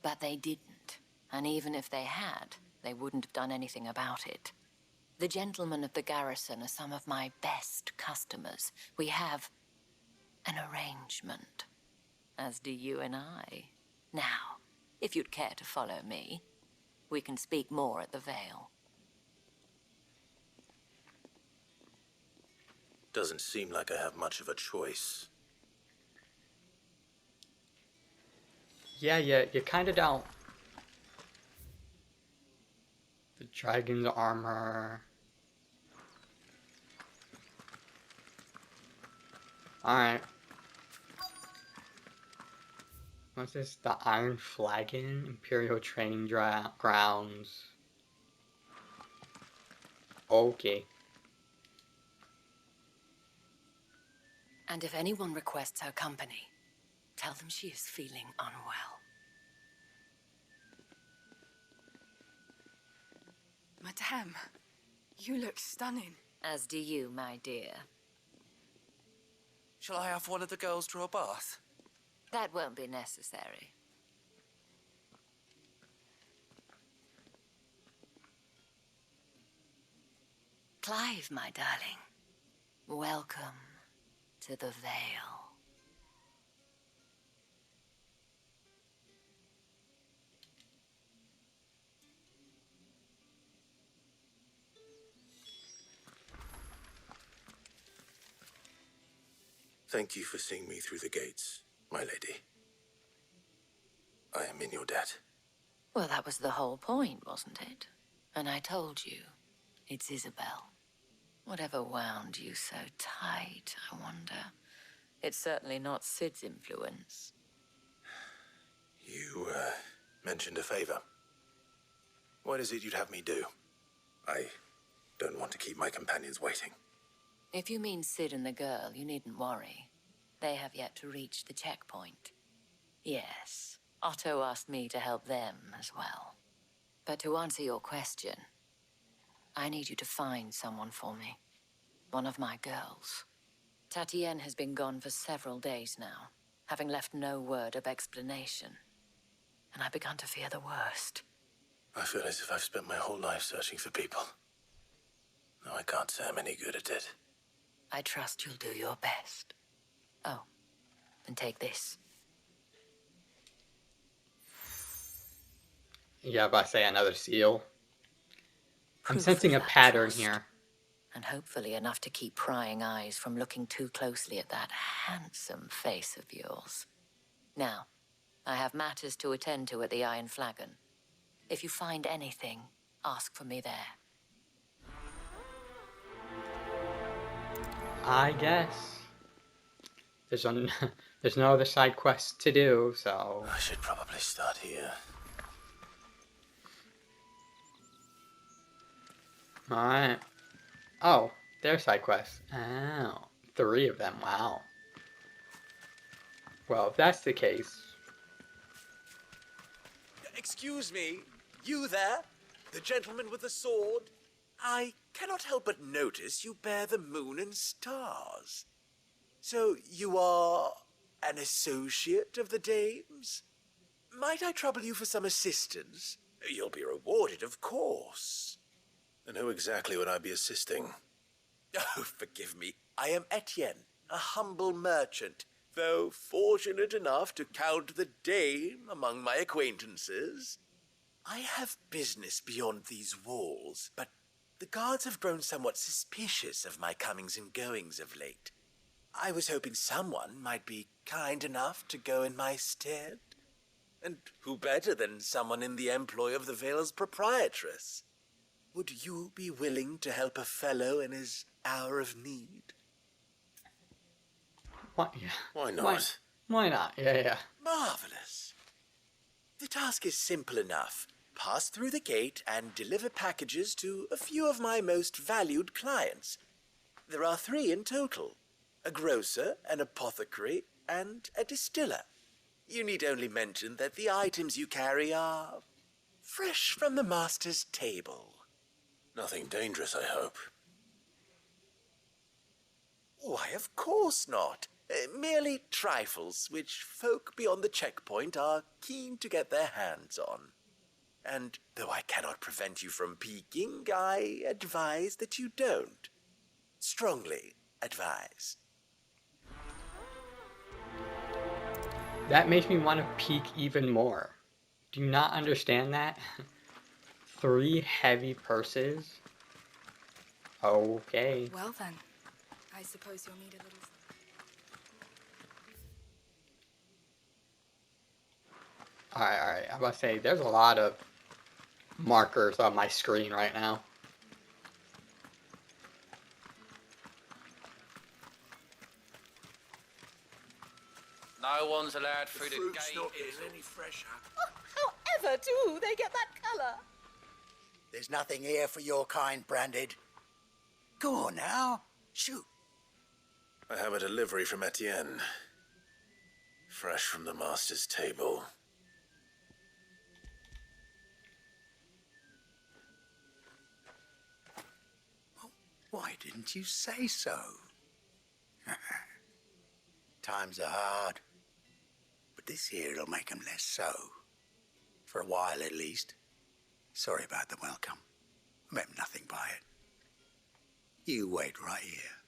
But they didn't. And even if they had, they wouldn't have done anything about it. The gentlemen of the garrison are some of my best customers. We have an arrangement, as do you and I. Now, if you'd care to follow me, we can speak more at the Vale. Doesn't seem like I have much of a choice. Yeah, you kind of don't. The dragon's armor. Alright. What's this? The Iron Flagon? Imperial Training Grounds. Okay. And if anyone requests her company, tell them she is feeling unwell. Madame, you look stunning. As do you, my dear. Shall I have one of the girls draw a bath? That won't be necessary. Clive, my darling. Welcome to the Vale. Thank you for seeing me through the gates, my lady. I am in your debt. Well, that was the whole point, wasn't it? And I told you, it's Isabel. Whatever wound you so tight, I wonder. It's certainly not Sid's influence. You, mentioned a favor. What is it you'd have me do? I don't want to keep my companions waiting. If you mean Sid and the girl, you needn't worry. They have yet to reach the checkpoint. Yes, Otto asked me to help them as well. But to answer your question, I need you to find someone for me. One of my girls. Tatienne has been gone for several days now, having left no word of explanation. And I've begun to fear the worst. I feel as if I've spent my whole life searching for people. No, I can't say I'm any good at it. I trust you'll do your best. Oh, and take this. Yeah, but I say another seal. I'm Proof sensing a of that pattern trust. here. And hopefully enough to keep prying eyes from looking too closely at that handsome face of yours. Now, I have matters to attend to at the Iron Flagon. If you find anything, ask for me there. I guess. There's no other side quests to do, so... I should probably start here. Alright. Oh, there's side quests. Oh, 3 of them, wow. Well, if that's the case... Excuse me, you there? The gentleman with the sword? I cannot help but notice you bear the moon and stars. So you are an associate of the dames? Might I trouble you for some assistance? You'll be rewarded, of course. And who exactly would I be assisting? Oh, forgive me. I am Etienne, a humble merchant, though fortunate enough to count the dame among my acquaintances. I have business beyond these walls, but the guards have grown somewhat suspicious of my comings and goings of late. I was hoping someone might be kind enough to go in my stead. And who better than someone in the employ of the Vale's proprietress? Would you be willing to help a fellow in his hour of need? What? Yeah. Why not? Why not? Yeah. Marvelous. The task is simple enough. Pass through the gate and deliver packages to a few of my most valued clients. There are 3 in total. A grocer, an apothecary, and a distiller. You need only mention that the items you carry are fresh from the master's table. Nothing dangerous, I hope. Why, of course not. Merely trifles which folk beyond the checkpoint are keen to get their hands on. And though I cannot prevent you from peeking, I advise that you don't. Strongly advise. That makes me want to peek even more. Do you not understand that? 3 heavy purses? Okay. Well then, I suppose you'll need a little... Alright. I'm about to say, there's a lot of markers on my screen right now. No one's allowed through the fruit's gate. not getting any fresher. However do they get that colour? There's nothing here for your kind, Branded. Go on now. Shoot. I have a delivery from Etienne. Fresh from the master's table. Why didn't you say so? Times are hard. But this here'll make 'em less so. For a while, at least. Sorry about the welcome. I meant nothing by it. You wait right here.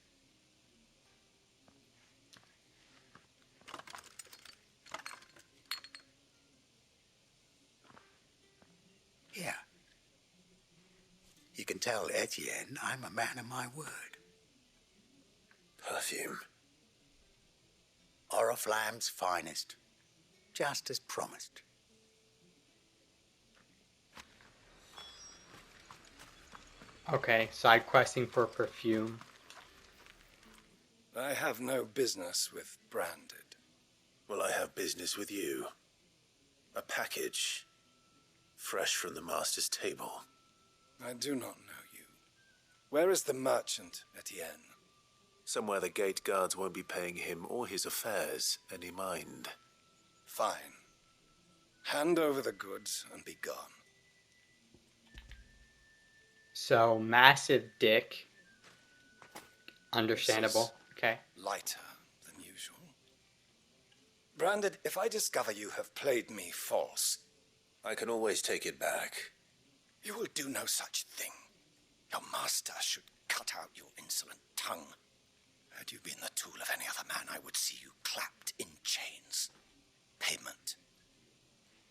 Here. You can tell Etienne I'm a man of my word. Perfume. Oriflamme's finest. Just as promised. Okay, side questing for perfume. I have no business with Branded. Well, I have business with you. A package. Fresh from the master's table. I do not know you. Where is the merchant, Etienne? Somewhere the gate guards won't be paying him or his affairs any mind. Fine. Hand over the goods and be gone. So, massive dick. Understandable. Okay. Lighter than usual. Branded, if I discover you have played me false... I can always take it back. You will do no such thing. Your master should cut out your insolent tongue. Had you been the tool of any other man, I would see you clapped in chains. Payment.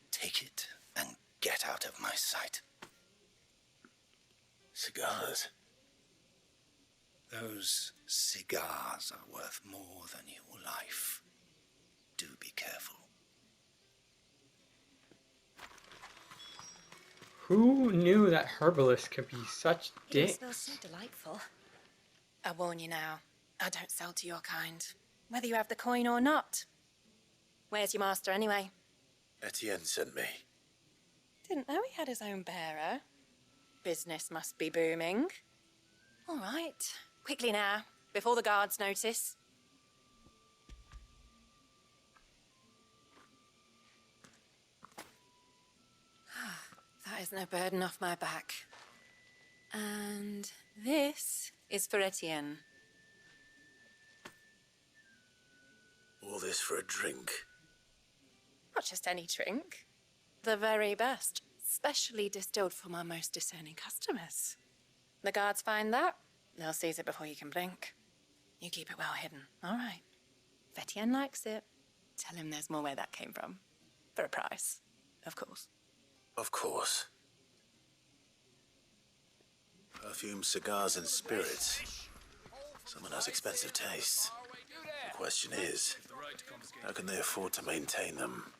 Take it and get out of my sight. Cigars. Those cigars are worth more than your life. Do be careful. Who knew that herbalists could be such He dicks? smells so delightful. I warn you now, I don't sell to your kind, whether you have the coin or not. Where's your master, anyway? Etienne sent me. Didn't know he had his own bearer. Business must be booming. All right, quickly now, before the guards notice. That is no burden off my back. And this is for Etienne. All this for a drink. Not just any drink. The very best, specially distilled for my most discerning customers. The guards find that, they'll seize it before you can blink. You keep it well hidden, all right. If Etienne likes it, tell him there's more where that came from. For a price, of course. Of course. Perfume, cigars, and spirits. Someone has expensive tastes. The question is, how can they afford to maintain them?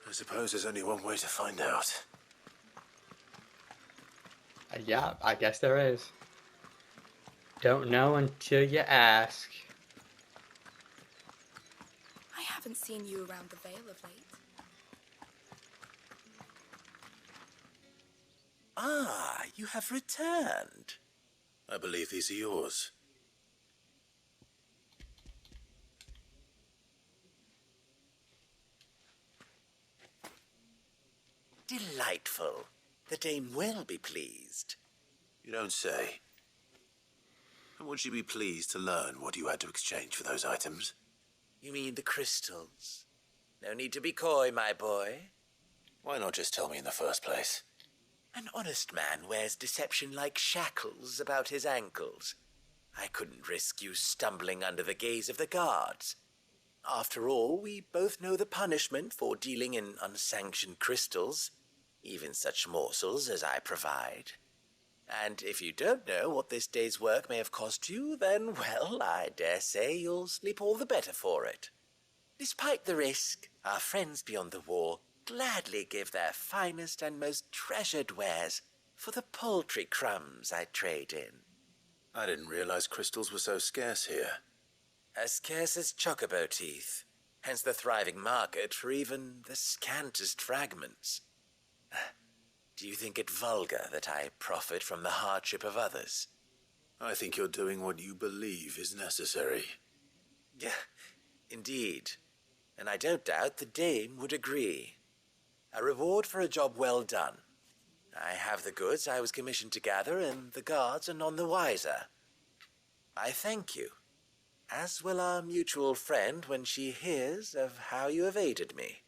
I suppose there's only one way to find out. Yeah, I guess there is. Don't know until you ask. I haven't seen you around the Vale of late. Ah, you have returned. I believe these are yours. Delightful. The dame will be pleased. You don't say. And would she be pleased to learn what you had to exchange for those items? You mean the crystals? No need to be coy, my boy. Why not just tell me in the first place? An honest man wears deception like shackles about his ankles. I couldn't risk you stumbling under the gaze of the guards. After all, we both know the punishment for dealing in unsanctioned crystals, even such morsels as I provide. And if you don't know what this day's work may have cost you, then, well, I dare say you'll sleep all the better for it. Despite the risk, our friends beyond the wall gladly give their finest and most treasured wares for the paltry crumbs I trade in. I didn't realize crystals were so scarce here. As scarce as chocobo teeth, hence the thriving market for even the scantest fragments. Do you think it vulgar that I profit from the hardship of others? I think you're doing what you believe is necessary. Yeah, indeed. And I don't doubt the dame would agree. A reward for a job well done. I have the goods I was commissioned to gather, and the guards are none the wiser. I thank you, as will our mutual friend when she hears of how you have aided me.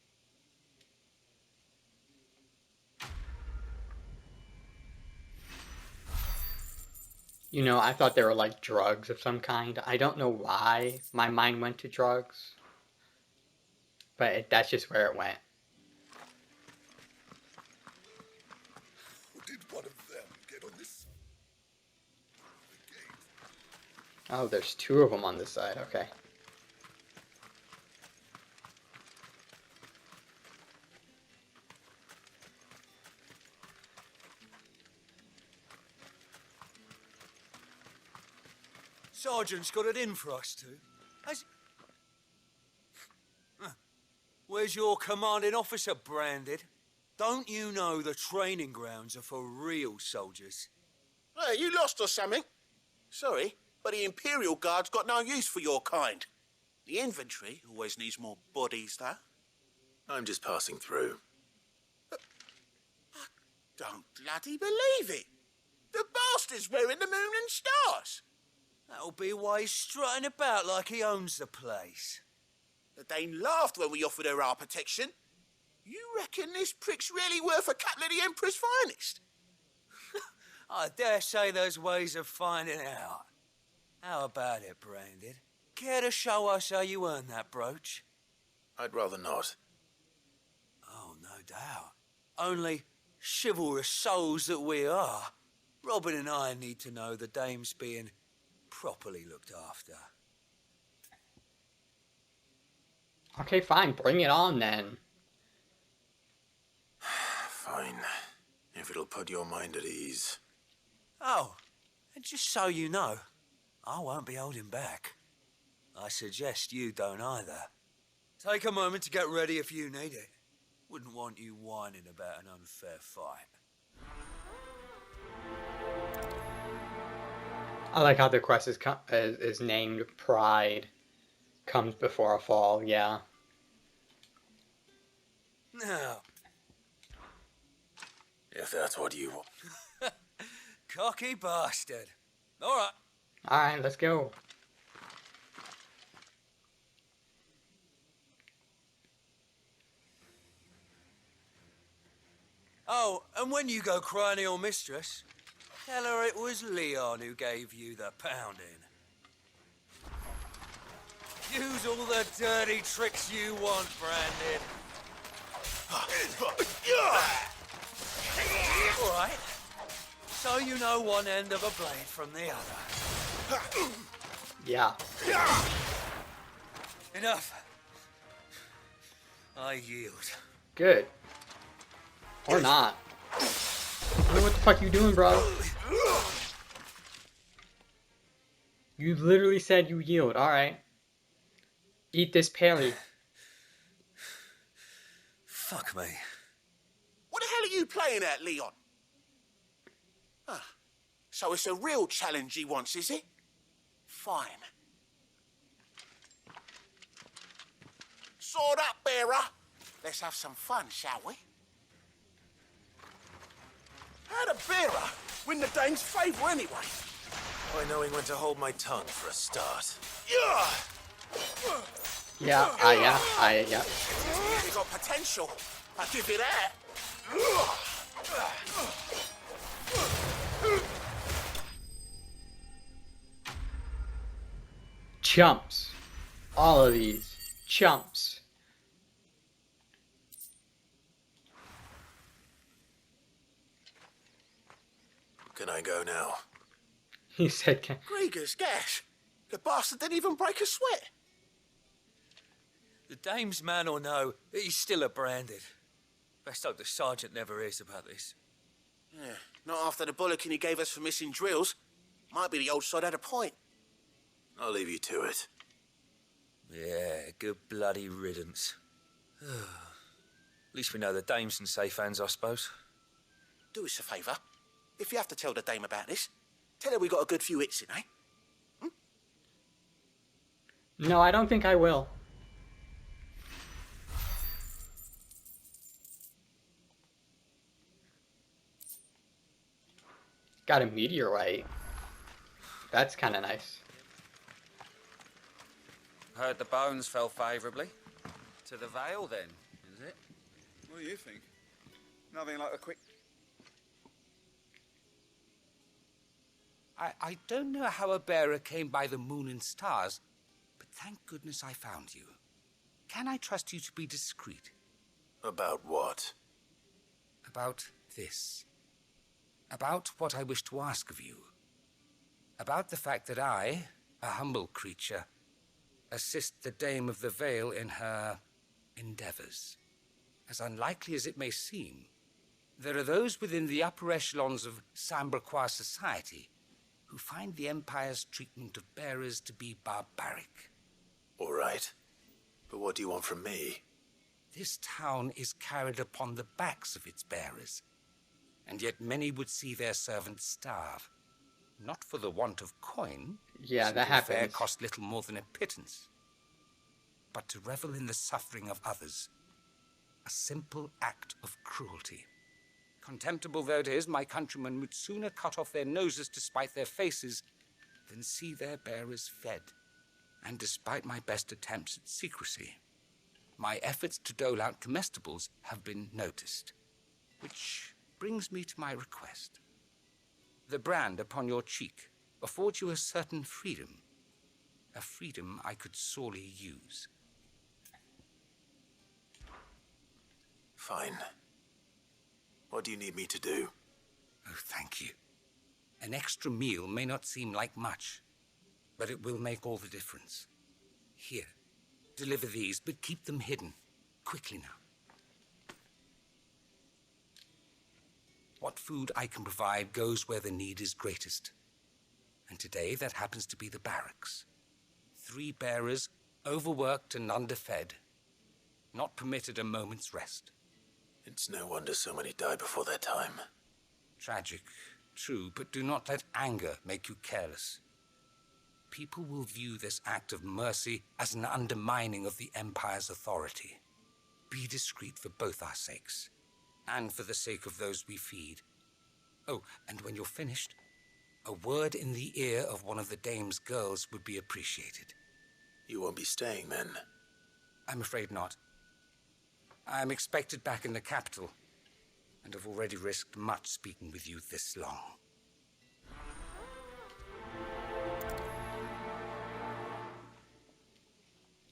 You know, I thought they were like drugs of some kind. I don't know why my mind went to drugs, but that's just where it went. Did one of them get on this? Oh, there's two of them on this side. Okay. Sergeant's got it in for us two. Where's your commanding officer branded? Don't you know the training grounds are for real soldiers? Hey, you lost or something? Sorry, but the Imperial Guard's got no use for your kind. The infantry always needs more bodies, though. I'm just passing through. I don't bloody believe it. The bastard's wearing the moon and stars. That'll be why he's strutting about like he owns the place. The Dane laughed when we offered her our protection. You reckon this prick's really worth a couple of the Emperor's finest? I dare say there's ways of finding out. How about it, Branded? Care to show us how you earned that brooch? I'd rather not. Oh, no doubt. Only chivalrous souls that we are, Robin and I need to know the dame's being properly looked after. Okay, fine. Bring it on, then. Fine. If it'll put your mind at ease. Oh, and just so you know, I won't be holding back. I suggest you don't either. Take a moment to get ready if you need it. Wouldn't want you whining about an unfair fight. I like how the quest is named Pride Comes Before a Fall, yeah. Now, If that's what you want. cocky bastard. All right. Alright, let's go. Oh, and when you go crying to your mistress, tell her it was Leon who gave you the pounding. Use all the dirty tricks you want, Brandon. All right. So you know one end of a blade from the other. Yeah. Enough. I yield. Good. Or not. I don't know what the fuck you doing, bro. You literally said you yield. Alright. Eat this paley. Fuck me. What the hell are you playing at, Leon? Ah, so it's a real challenge he wants, is it? Fine. Sword up, bearer. Let's have some fun, shall we? How'd a bearer win the Dane's favour anyway? By knowing when to hold my tongue for a start. Yeah, yeah. You got potential. I'll give you that. Chumps. All of these. Chumps. Can I go now? He said, Gregor's gas. The bastard didn't even break a sweat. The dame's man or no, he's still a branded. Best hope the sergeant never hears about this. Yeah, not after the bollocking he gave us for missing drills. Might be the old sod had a point. I'll leave you to it. Yeah, good bloody riddance. At least we know the dame's in safe hands, I suppose. Do us a favour. If you have to tell the dame about this, tell her we got a good few hits in, eh? no, I don't think I will. Got a meteorite. That's kind of nice. Heard the bones fell favourably. To the Vale, then, is it? What do you think? Nothing like a quick... I don't know how a bearer came by the moon and stars, but thank goodness I found you. Can I trust you to be discreet? About what? About this. About what I wish to ask of you. About the fact that I, a humble creature, assist the Dame of the Vale in her endeavors. As unlikely as it may seem, there are those within the upper echelons of Sambraquois society who find the Empire's treatment of bearers to be barbaric. All right. But what do you want from me? This town is carried upon the backs of its bearers, and yet many would see their servants starve. Not for the want of coin. Yeah, that Fare happens. cost little more than a pittance. But to revel in the suffering of others, a simple act of cruelty. Contemptible though it is, my countrymen would sooner cut off their noses to spite their faces than see their bearers fed. And despite my best attempts at secrecy, my efforts to dole out comestibles have been noticed. Which brings me to my request. The brand upon your cheek affords you a certain freedom. A freedom I could sorely use. Fine. What do you need me to do? Oh, thank you. An extra meal may not seem like much, but it will make all the difference. Here, deliver these, but keep them hidden. Quickly now. What food I can provide goes where the need is greatest. And today that happens to be the barracks. 3 bearers, overworked and underfed, not permitted a moment's rest. It's no wonder so many die before their time. Tragic, true, but do not let anger make you careless. People will view this act of mercy as an undermining of the Empire's authority. Be discreet for both our sakes, and for the sake of those we feed. Oh, and when you're finished, a word in the ear of one of the dame's girls would be appreciated. You won't be staying, then? I'm afraid not. I'm expected back in the capital, and have already risked much speaking with you this long.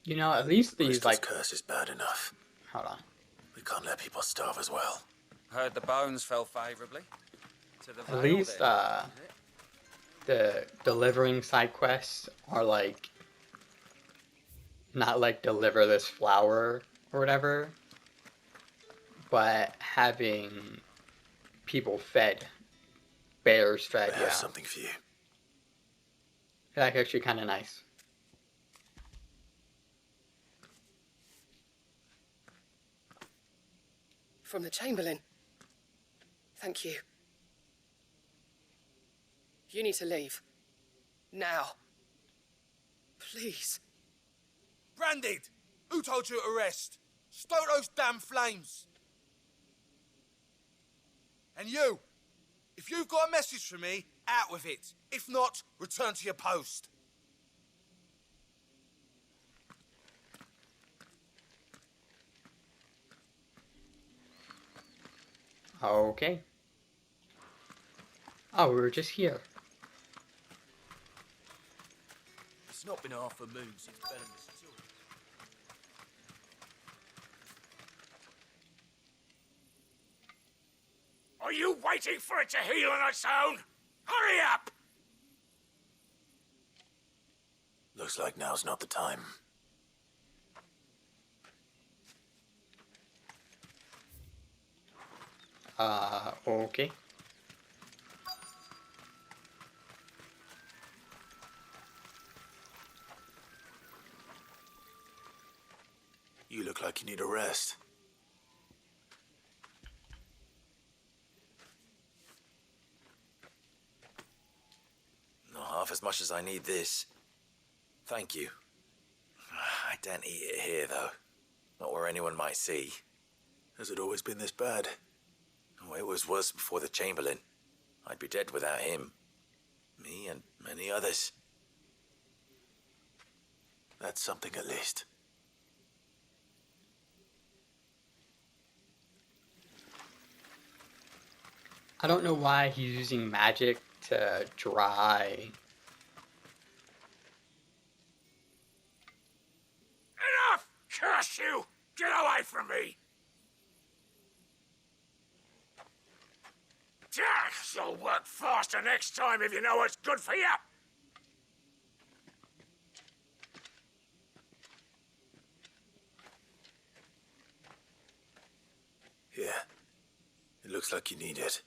You know, at least these, Bristol's like... curse is bad enough. Hold on. We can't let people starve as well. Heard the bones fell favourably to the At Vale least, then. the delivering side quests are, like... not, like, deliver this flower or whatever, but having people fed. Bears fed, I have something for you. That's actually kind of nice. From the Chamberlain. Thank you. You need to leave. Now. Please. Branded! Who told you to rest? Stoke those damn flames! And you! If you've got a message for me, out with it. If not, return to your post. Okay. Oh, we were just here. It's not been half a moon since Bellamy's tour. Are you waiting for it to heal on its own? Hurry up! Looks like now's not the time. Okay. You look like you need a rest. Not half as much as I need this. Thank you. I don't eat it here, though. Not where anyone might see. Has it always been this bad? Oh, it was worse before the Chamberlain. I'd be dead without him. Me and many others. That's something at least. I don't know why he's using magic to dry. Enough! Curse you! Get away from me! You'll work faster next time if you know what's good for you! Here. It looks like you need it.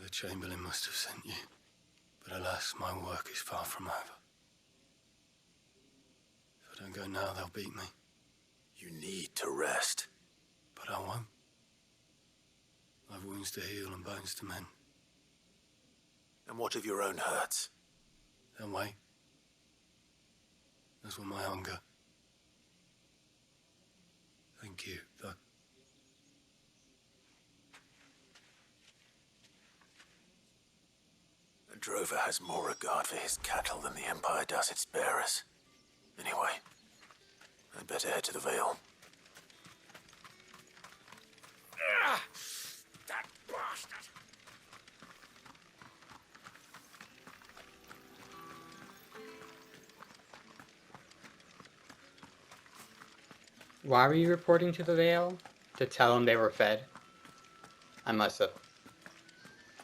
The Chamberlain must have sent you, but alas, my work is far from over. If I don't go now, they'll beat me. You need to rest. But I won't. I've wounds to heal and bones to mend. And what of your own hurts? They'll wait. As will my hunger. Thank you, though. A drover has more regard for his cattle than the Empire does its bearers. Anyway, I'd better head to the Vale. That bastard! Why were you reporting to the Vale? To tell them they were fed? I must have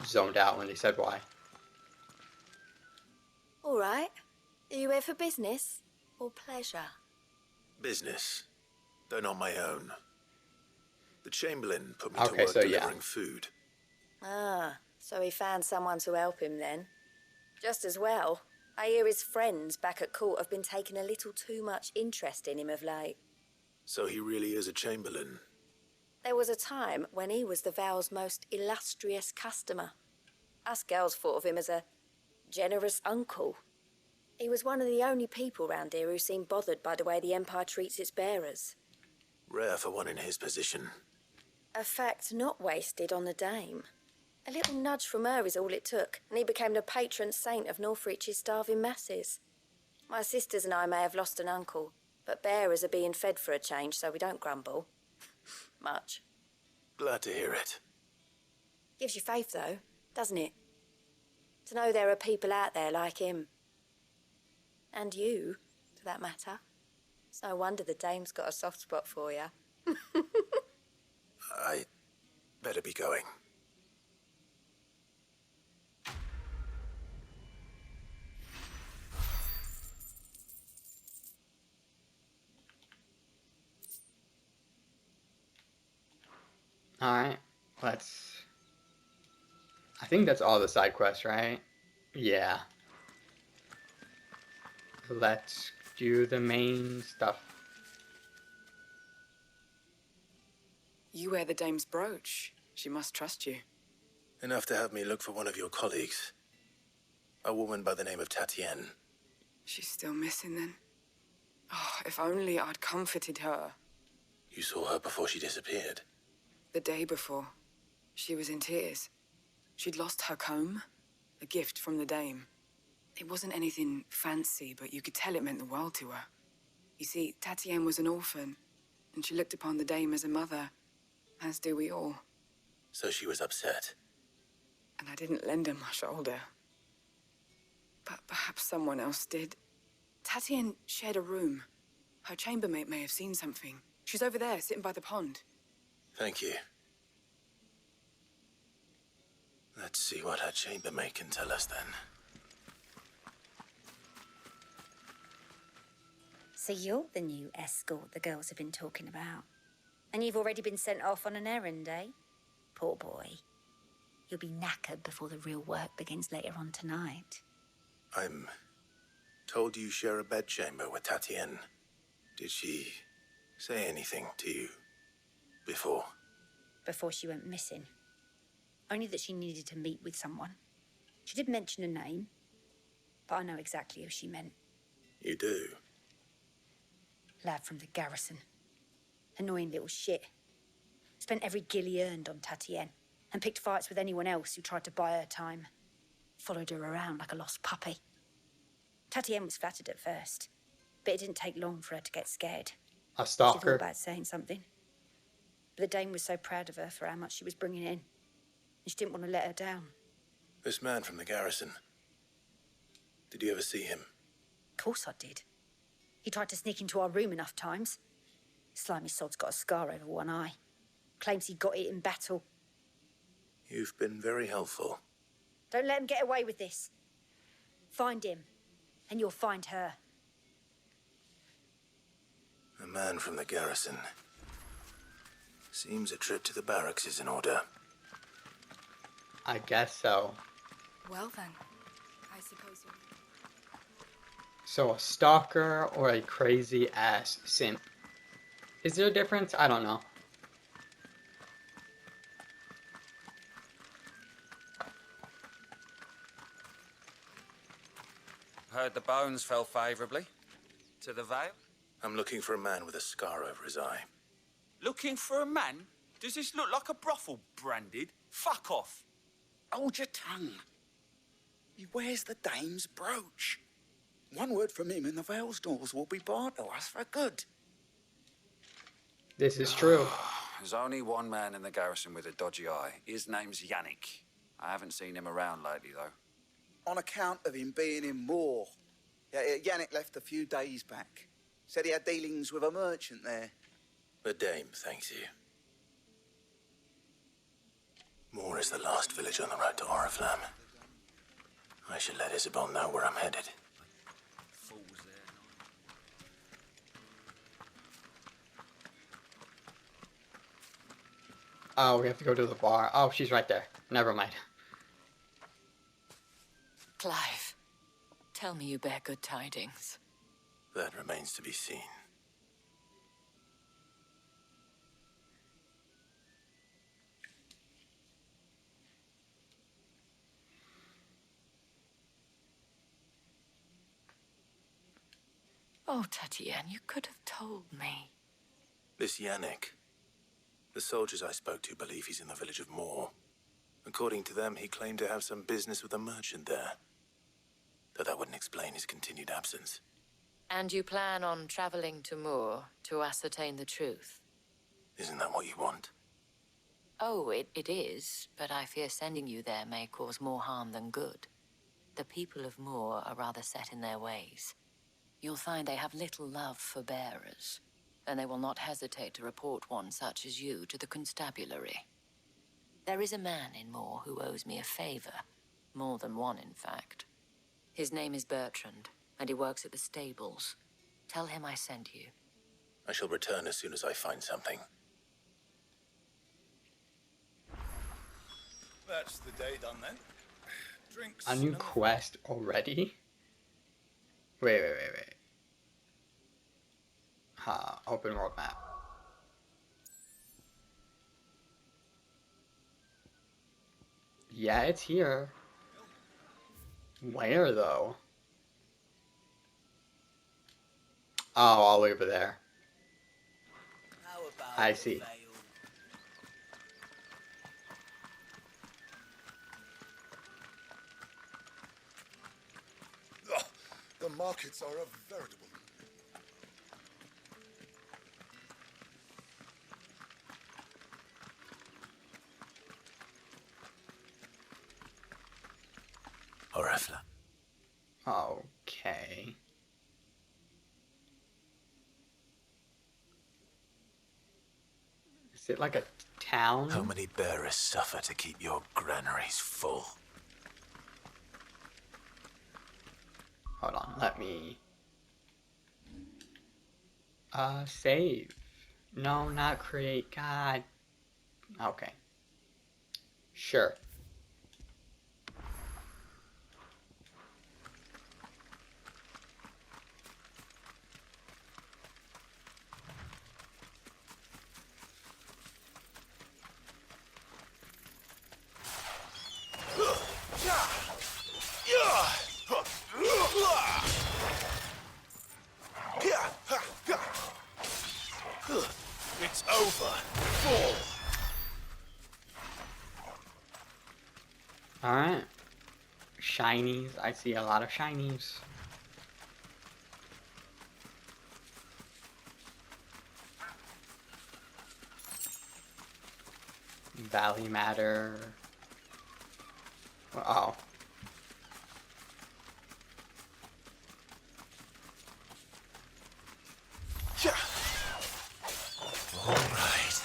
zoned out when they said why. All right. Are you here for business or pleasure? Business, though not my own. The Chamberlain put me Okay, to work so delivering food. Ah, So he found someone to help him then. Just as well. I hear his friends back at court have been taking a little too much interest in him of late. So he really is a Chamberlain. There was a time when he was the Vale's most illustrious customer. Us girls thought of him as a generous uncle. He was one of the only people round here who seemed bothered by the way the Empire treats its bearers. Rare for one in his position. A fact not wasted on the Dame. A little nudge from her is all it took, and he became the patron saint of Northreach's starving masses. My sisters and I may have lost an uncle, but bearers are being fed for a change, so we don't grumble. Much. Glad to hear it. Gives you faith, though, doesn't it? To know there are people out there like him. And you, for that matter. It's no wonder the Dame's got a soft spot for you. I better be going. Alright, I think that's all the side quests, right? Yeah. Let's do the main stuff. You wear the Dame's brooch. She must trust you. Enough to have me look for one of your colleagues. A woman by the name of Tatienne. She's still missing then. Oh, if only I'd comforted her. You saw her before she disappeared. The day before, she was in tears. She'd lost her comb, a gift from the Dame. It wasn't anything fancy, but you could tell it meant the world to her. You see, Tatienne was an orphan, and she looked upon the Dame as a mother, as do we all. So she was upset. And I didn't lend her my shoulder. But perhaps someone else did. Tatienne shared a room. Her chambermaid may have seen something. She's over there, sitting by the pond. Thank you. Let's see what her chambermaid can tell us then. So you're the new escort the girls have been talking about. And you've already been sent off on an errand, eh? Poor boy. You'll be knackered before the real work begins later on tonight. I'm told you share a bedchamber with Tatienne. Did she say anything to you before? Before she went missing. Only that she needed to meet with someone. She did mention a name, but I know exactly who she meant. You do? Lad from the garrison. Annoying little shit. Spent every guil he earned on Tatienne, and picked fights with anyone else who tried to buy her time. Followed her around like a lost puppy. Tatienne was flattered at first, but it didn't take long for her to get scared. A She stalker. thought about saying something. But the Dame was so proud of her for how much she was bringing in, and she didn't want to let her down. This man from the garrison. Did you ever see him? Of course I did. He tried to sneak into our room enough times. Slimy sod's got a scar over one eye. Claims he got it in battle. You've been very helpful. Don't let him get away with this. Find him, and you'll find her. A man from the garrison. Seems a trip to the barracks is in order. I guess so. Well then, I suppose you'll... So a stalker or a crazy ass simp. Is there a difference? I don't know. Heard the bones fell favourably to the Vale. I'm looking for a man with a scar over his eye. Looking for a man? Does this look like a brothel branded? Fuck off. Hold your tongue. He wears the Dame's brooch. One word from him and the Vale's doors will be barred to us for good. This is true. There's only one man in the garrison with a dodgy eye. His name's Yannick. I haven't seen him around lately, though. On account of him being in war. Yannick left a few days back. Said he had dealings with a merchant there. The Dame thanks you. Moore is the last village on the road to Oriflamme. I should let Isabel know where I'm headed. Oh, we have to go to the bar. Oh, she's right there. Never mind. Tell me you bear good tidings. That remains to be seen. Oh, Tatienne, you could have told me. This Yannick. The soldiers I spoke to believe he's in the village of Moor. According to them, he claimed to have some business with a merchant there. Though that wouldn't explain his continued absence. And you plan on traveling to Moor to ascertain the truth? Isn't that what you want? Oh, it is, but I fear sending you there may cause more harm than good. The people of Moor are rather set in their ways. You'll find they have little love for bearers, and they will not hesitate to report one such as you to the constabulary. There is a man in Moor who owes me a favor. More than one, in fact. His name is Bertrand, and he works at the stables. Tell him I sent you. I shall return as soon as I find something. That's the day done then. Drinks. A new quest already? Wait. Open world map. Yeah, it's here. Where, though? Oh, all over there. I see. Oh, the markets are a veritable... Orefla. Okay. Is it like a town? How many bearers suffer to keep your granaries full? Hold on, let me... save. No, not create. God. Okay. Sure. It's over. Fall. Alright. Shinies. I see a lot of shinies. Valley Matter. Oh. All right.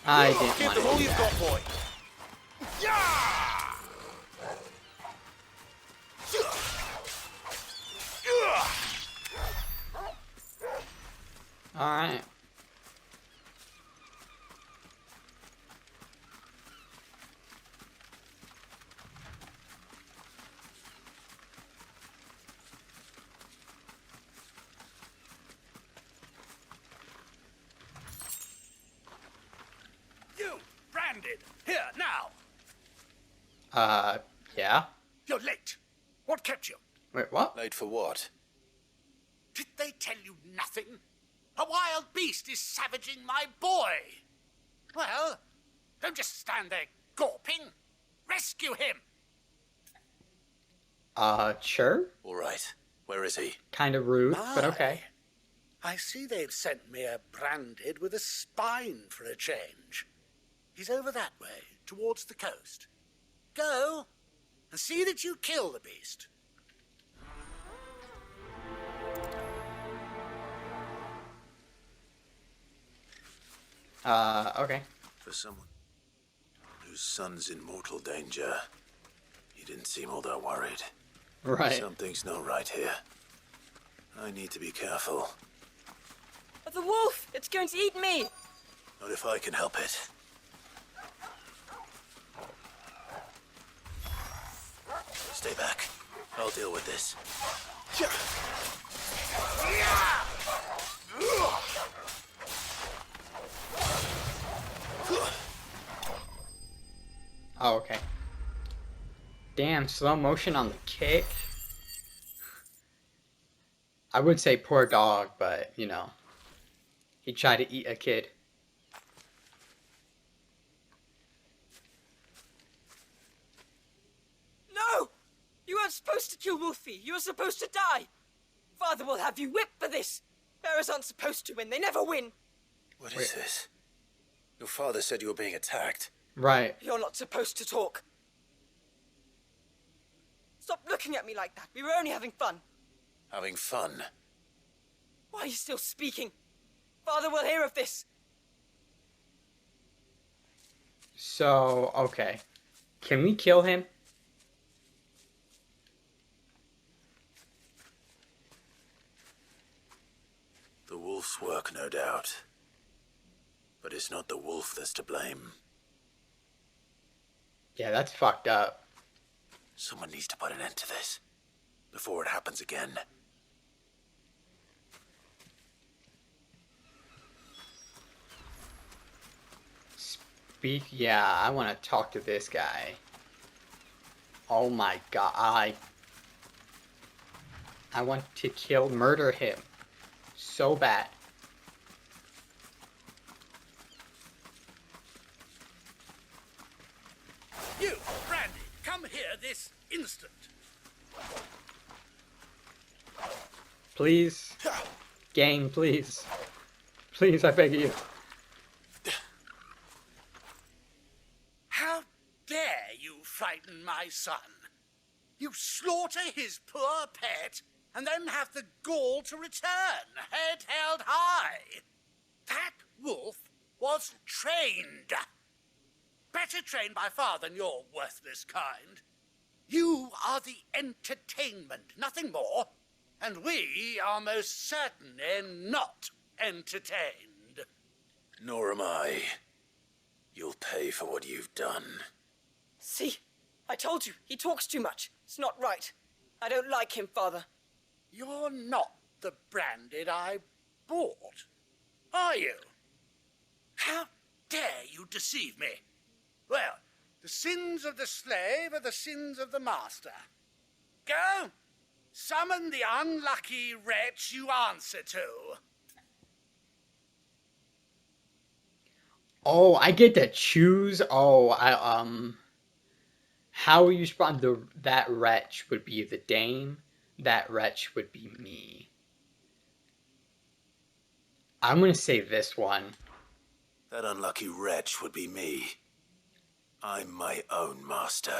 I didn't Give want them to all do you've that. got, boy. Alright. You, branded, here, now. Yeah? You're late. What kept you? Wait, what? Late for what? Did they tell you nothing? A wild beast is savaging my boy. Well, don't just stand there gawping. Rescue him. Sure? All right. Where is he? Kind of rude, but My. okay. I see they've sent me a branded with a spine for a change. He's over that way, towards the coast. Go and see that you kill the beast. Okay. For someone whose son's in mortal danger, he didn't seem all that worried. Right. Something's not right here. I need to be careful. The wolf! It's going to eat me! Not if I can help it. Stay back. I'll deal with this. Oh, okay. Damn, slow motion on the kick. I would say poor dog, but, you know, he tried to eat a kid. No! You weren't supposed to kill Wolfie. You were supposed to die. Father will have you whipped for this. Bearers aren't supposed to win. They never win. What is this? Your father said you were being attacked. Right. You're not supposed to talk. Stop looking at me like that. We were only having fun. Having fun? Why are you still speaking? Father will hear of this. So, okay. Can we kill him? The wolf's work, no doubt. But it's not the wolf that's to blame. Yeah, that's fucked up. Someone needs to put an end to this. Before it happens again. Yeah, I want to talk to this guy. Oh my god, I want to murder him. So bad. You, Brandy, come here this instant. Please. Gang, please. Please, I beg you. How dare you frighten my son? You slaughter his poor pet and then have the gall to return, head held high. That wolf was trained. Better trained by far than your worthless kind. You are the entertainment, nothing more. And we are most certainly not entertained. Nor am I. You'll pay for what you've done. See? I told you, he talks too much. It's not right. I don't like him, Father. You're not the Branded I bought, are you? How dare you deceive me? Well, the sins of the slave are the sins of the master. Go, summon the unlucky wretch you answer to. Oh, I get to choose. Oh, how you spawn that wretch would be the dame. That wretch would be me. I'm gonna say this one. That unlucky wretch would be me. I'm my own master.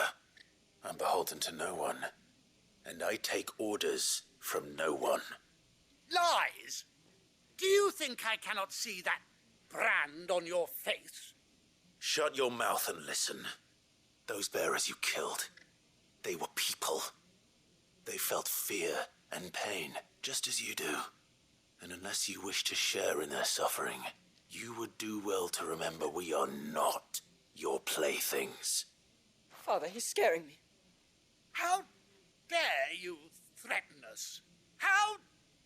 I'm beholden to no one. And I take orders from no one. Lies! Do you think I cannot see that brand on your face? Shut your mouth and listen. Those bearers you killed, they were people. They felt fear and pain, just as you do. And unless you wish to share in their suffering, you would do well to remember we are not your playthings. Father, he's scaring me. How dare you threaten us? How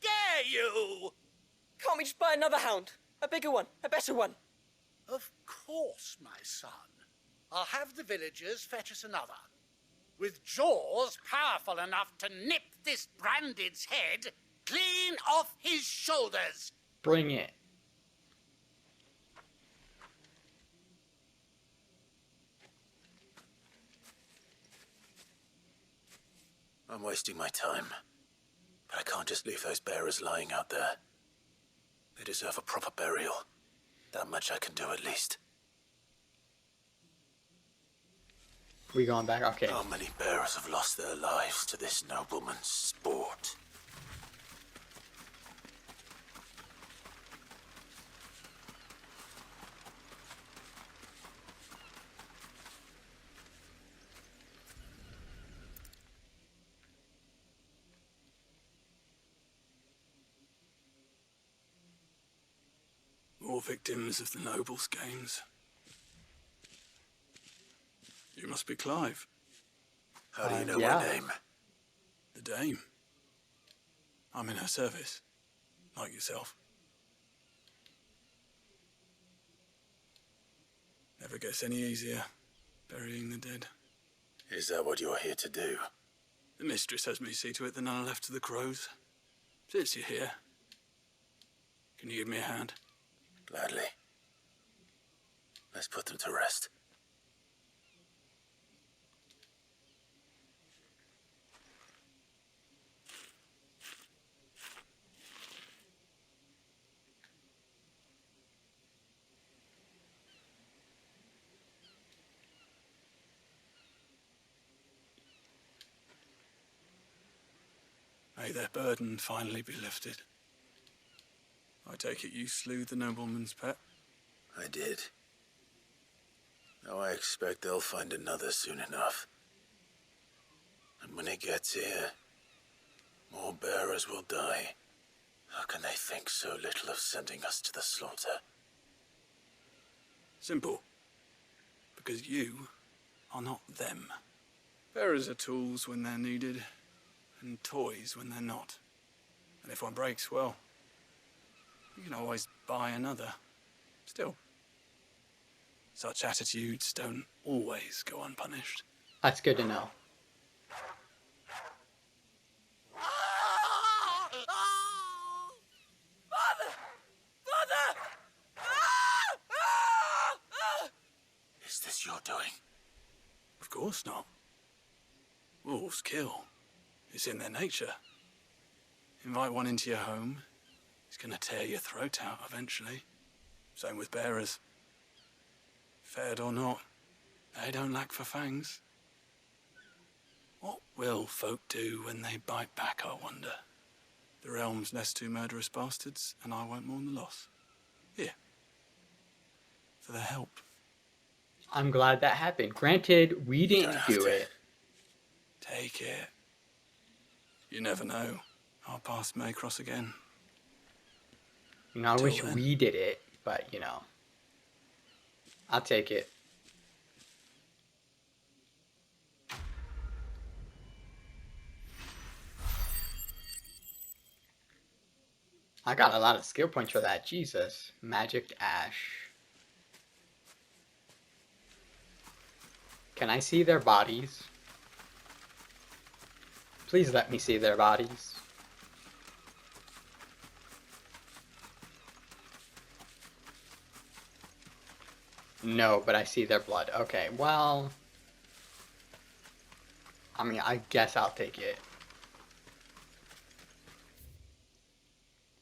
dare you? Can't we just buy another hound? A bigger one, a better one. Of course, my son. I'll have the villagers fetch us another. With jaws powerful enough to nip this Branded's head clean off his shoulders. Bring it. I'm wasting my time. But I can't just leave those bearers lying out there. They deserve a proper burial. That much I can do at least. We going back? Okay. How many bearers have lost their lives to this nobleman's sport? More victims of the nobles' games. You must be Clive. How do you know yeah. my name? dame. I'm in her service, like yourself. Never gets any easier, burying the dead. Is that what you're here to do? The mistress has me see to it that none are left to the crows. Since you're here, can you give me a hand? Gladly. Let's put them to rest. May their burden finally be lifted. I take it you slew the nobleman's pet? I did. Now I expect they'll find another soon enough. And when it gets here, more bearers will die. How can they think so little of sending us to the slaughter? Simple. Because you are not them. Bearers are tools when they're needed, and toys when they're not. And if one breaks, well, you can always buy another. Still, such attitudes don't always go unpunished. That's good to know. Father! Father! Is this your doing? Of course not. Wolves kill. It's in their nature. Invite one into your home, he's gonna tear your throat out eventually. Same with bearers. Fed or not, they don't lack for fangs. What will folk do when they bite back, I wonder? The realm's less two murderous bastards, and I won't mourn the loss. Here. For their help. I'm glad that happened. Granted, we didn't do it. Take it. You never know. Our paths may cross again. You know, I Till wish then. we did it, but, you know. I'll take it. I got a lot of skill points for that. Jesus. Magic Ash. Can I see their bodies? Please let me see their bodies. No, but I see their blood. Okay, well... I mean, I guess I'll take it.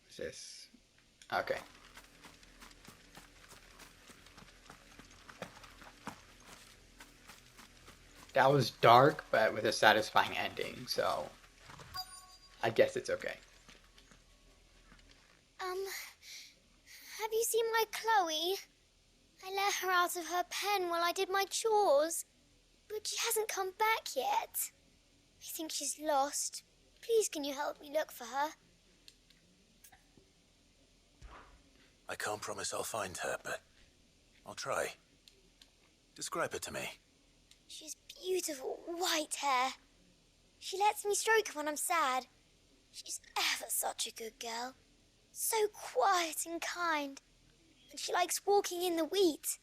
What's this? Okay. That was dark, but with a satisfying ending, so... I guess it's okay. Have you seen my Chloe? I let her out of her pen while I did my chores, but she hasn't come back yet. I think she's lost. Please, can you help me look for her? I can't promise I'll find her, but I'll try. Describe her to me. She's beautiful white hair. She lets me stroke her when I'm sad. She's ever such a good girl. So quiet and kind. And she likes walking in the wheat.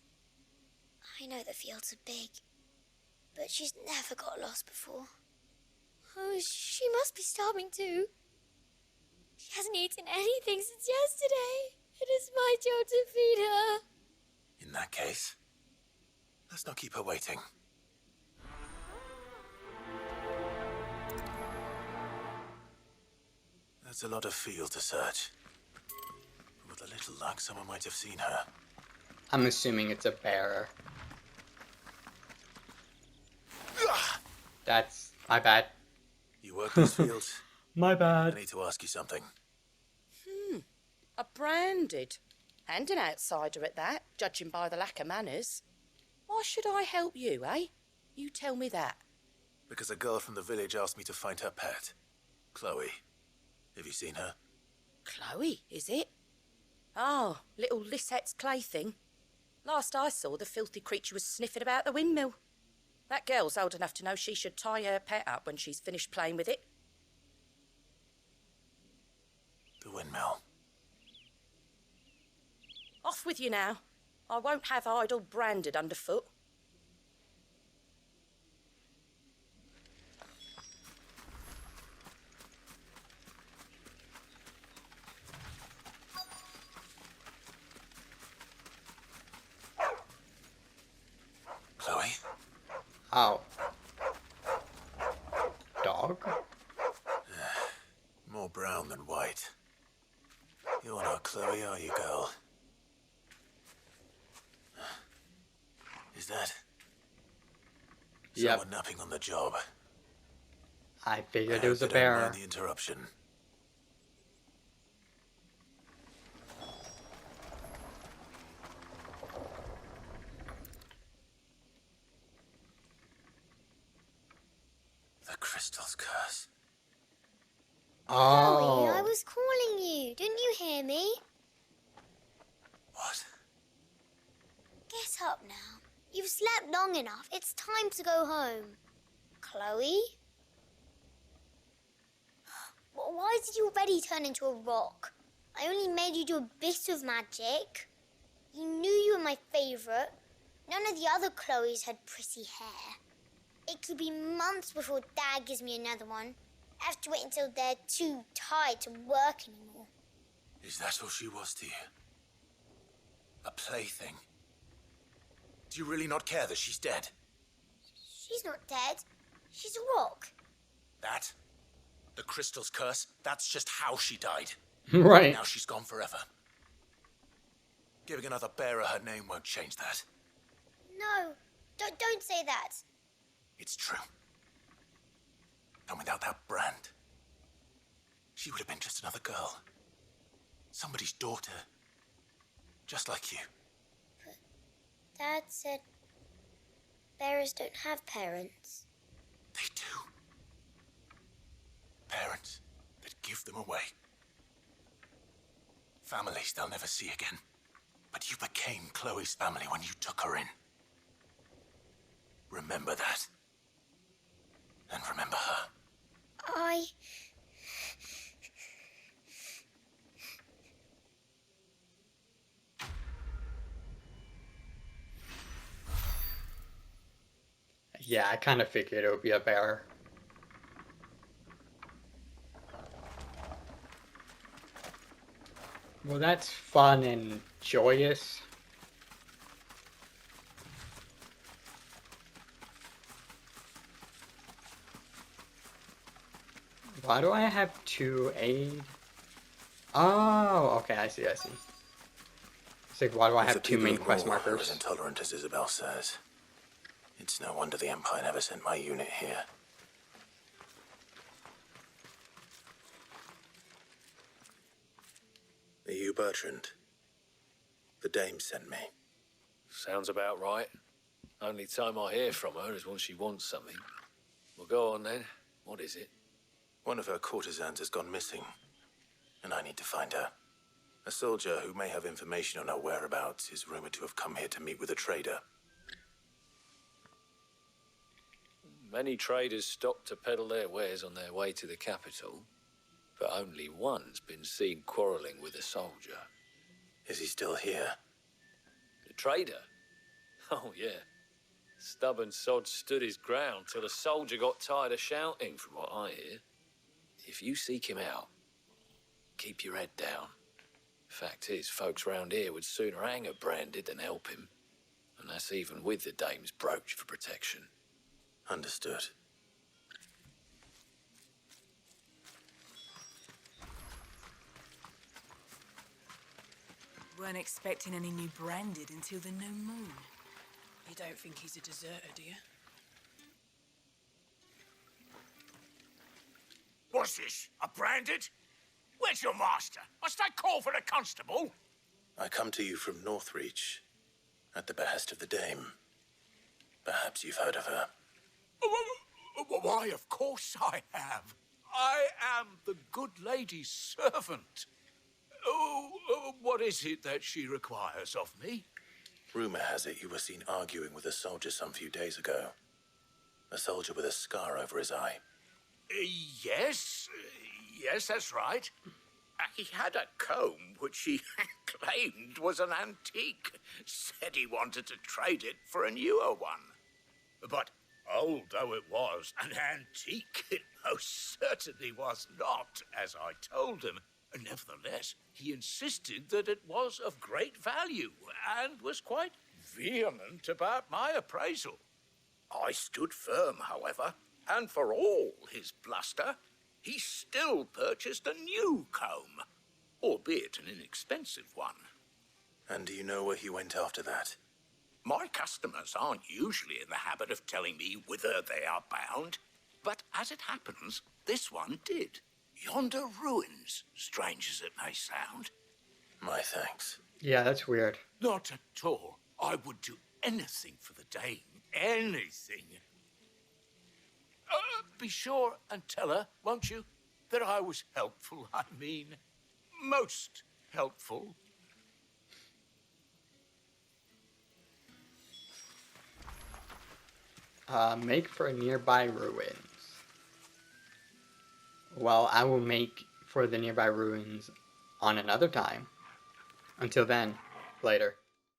I know the fields are big, but she's never got lost before. Oh, she must be starving too. She hasn't eaten anything since yesterday. It is my job to feed her. In that case, let's not keep her waiting. That's a lot of field to search. With a little luck, someone might have seen her. I'm assuming it's a bearer. That's my bad. You work these fields? My bad. I need to ask you something. A branded. And an outsider at that, judging by the lack of manners. Why should I help you, eh? You tell me that. Because a girl from the village asked me to find her pet, Chloe. Have you seen her? Chloe, is it? Oh, little Lisette's plaything. Last I saw, the filthy creature was sniffing about the windmill. That girl's old enough to know she should tie her pet up when she's finished playing with it. The windmill. Off with you now. I won't have idle branded underfoot. Chloe? Oh. Dog? More brown than white. You're not Chloe, are you, girl? Is that? Yep. Someone napping on the job. I figured I it was a hope they don't bear. mind the interruption. The crystal's curse. Oh. Chloe, I was calling you. Didn't you hear me? What? Get up now. You've slept long enough. It's time to go home. Chloe? Why did you already turn into a rock? I only made you do a bit of magic. You knew you were my favourite. None of the other Chloes had pretty hair. It could be months before Dad gives me another one. I have to wait until they're too tired to work anymore. Is that all she was to you? A plaything? Do you really not care that she's dead? She's not dead. She's a rock. That? The crystal's curse? That's just how she died. Right. Now she's gone forever. Giving another bearer her name won't change that. No, don't say that. It's true. And without that brand, she would have been just another girl. Somebody's daughter. Just like you. Dad said bearers don't have parents. They do. Parents that give them away. Families they'll never see again. But you became Chloe's family when you took her in. Remember that. And remember her. Yeah, I kind of figured it would be a bear. Well, that's fun and joyous. Why do I have 2 aid? Oh, okay, I see. It's like, why do I If have the 2 people main of quest Moore are markers? as intolerant as Isabel says. It's no wonder the Empire never sent my unit here. Are you Bertrand? The dame sent me. Sounds about right. Only time I hear from her is when she wants something. Well, go on then. What is it? One of her courtesans has gone missing, and I need to find her. A soldier who may have information on her whereabouts is rumored to have come here to meet with a trader. Many traders stop to peddle their wares on their way to the capital, but only one's been seen quarrelling with a soldier. Is he still here? The trader? Oh, yeah. Stubborn sod stood his ground till the soldier got tired of shouting, from what I hear. If you seek him out, keep your head down. Fact is, folks round here would sooner hang a branded than help him. And that's even with the dame's brooch for protection. Understood. Weren't expecting any new branded until the new moon. You don't think he's a deserter, do you? What's this? A branded? Where's your master? Must I call for a constable? I come to you from Northreach, at the behest of the dame. Perhaps you've heard of her. Why, of course I have. I am the good lady's servant. What is it that she requires of me? Rumor has it you were seen arguing with a soldier some few days ago. A soldier with a scar over his eye. Yes, that's right. He had a comb which he claimed was an antique. Said he wanted to trade it for a newer one. But old though it was, an antique it most certainly was not, as I told him. Nevertheless, he insisted that it was of great value and was quite vehement about my appraisal. I stood firm, however, and for all his bluster, he still purchased a new comb, albeit an inexpensive one. And do you know where he went after that? My customers aren't usually in the habit of telling me whither they are bound, but as it happens, this one did. Yonder ruins, strange as it may sound. My thanks. Yeah, that's weird. Not at all. I would do anything for the Dame. Anything. Be sure and tell her, won't you, that I was helpful. I mean, most helpful. Make for nearby ruins. Well, I will make for the nearby ruins on another time. Until then, later.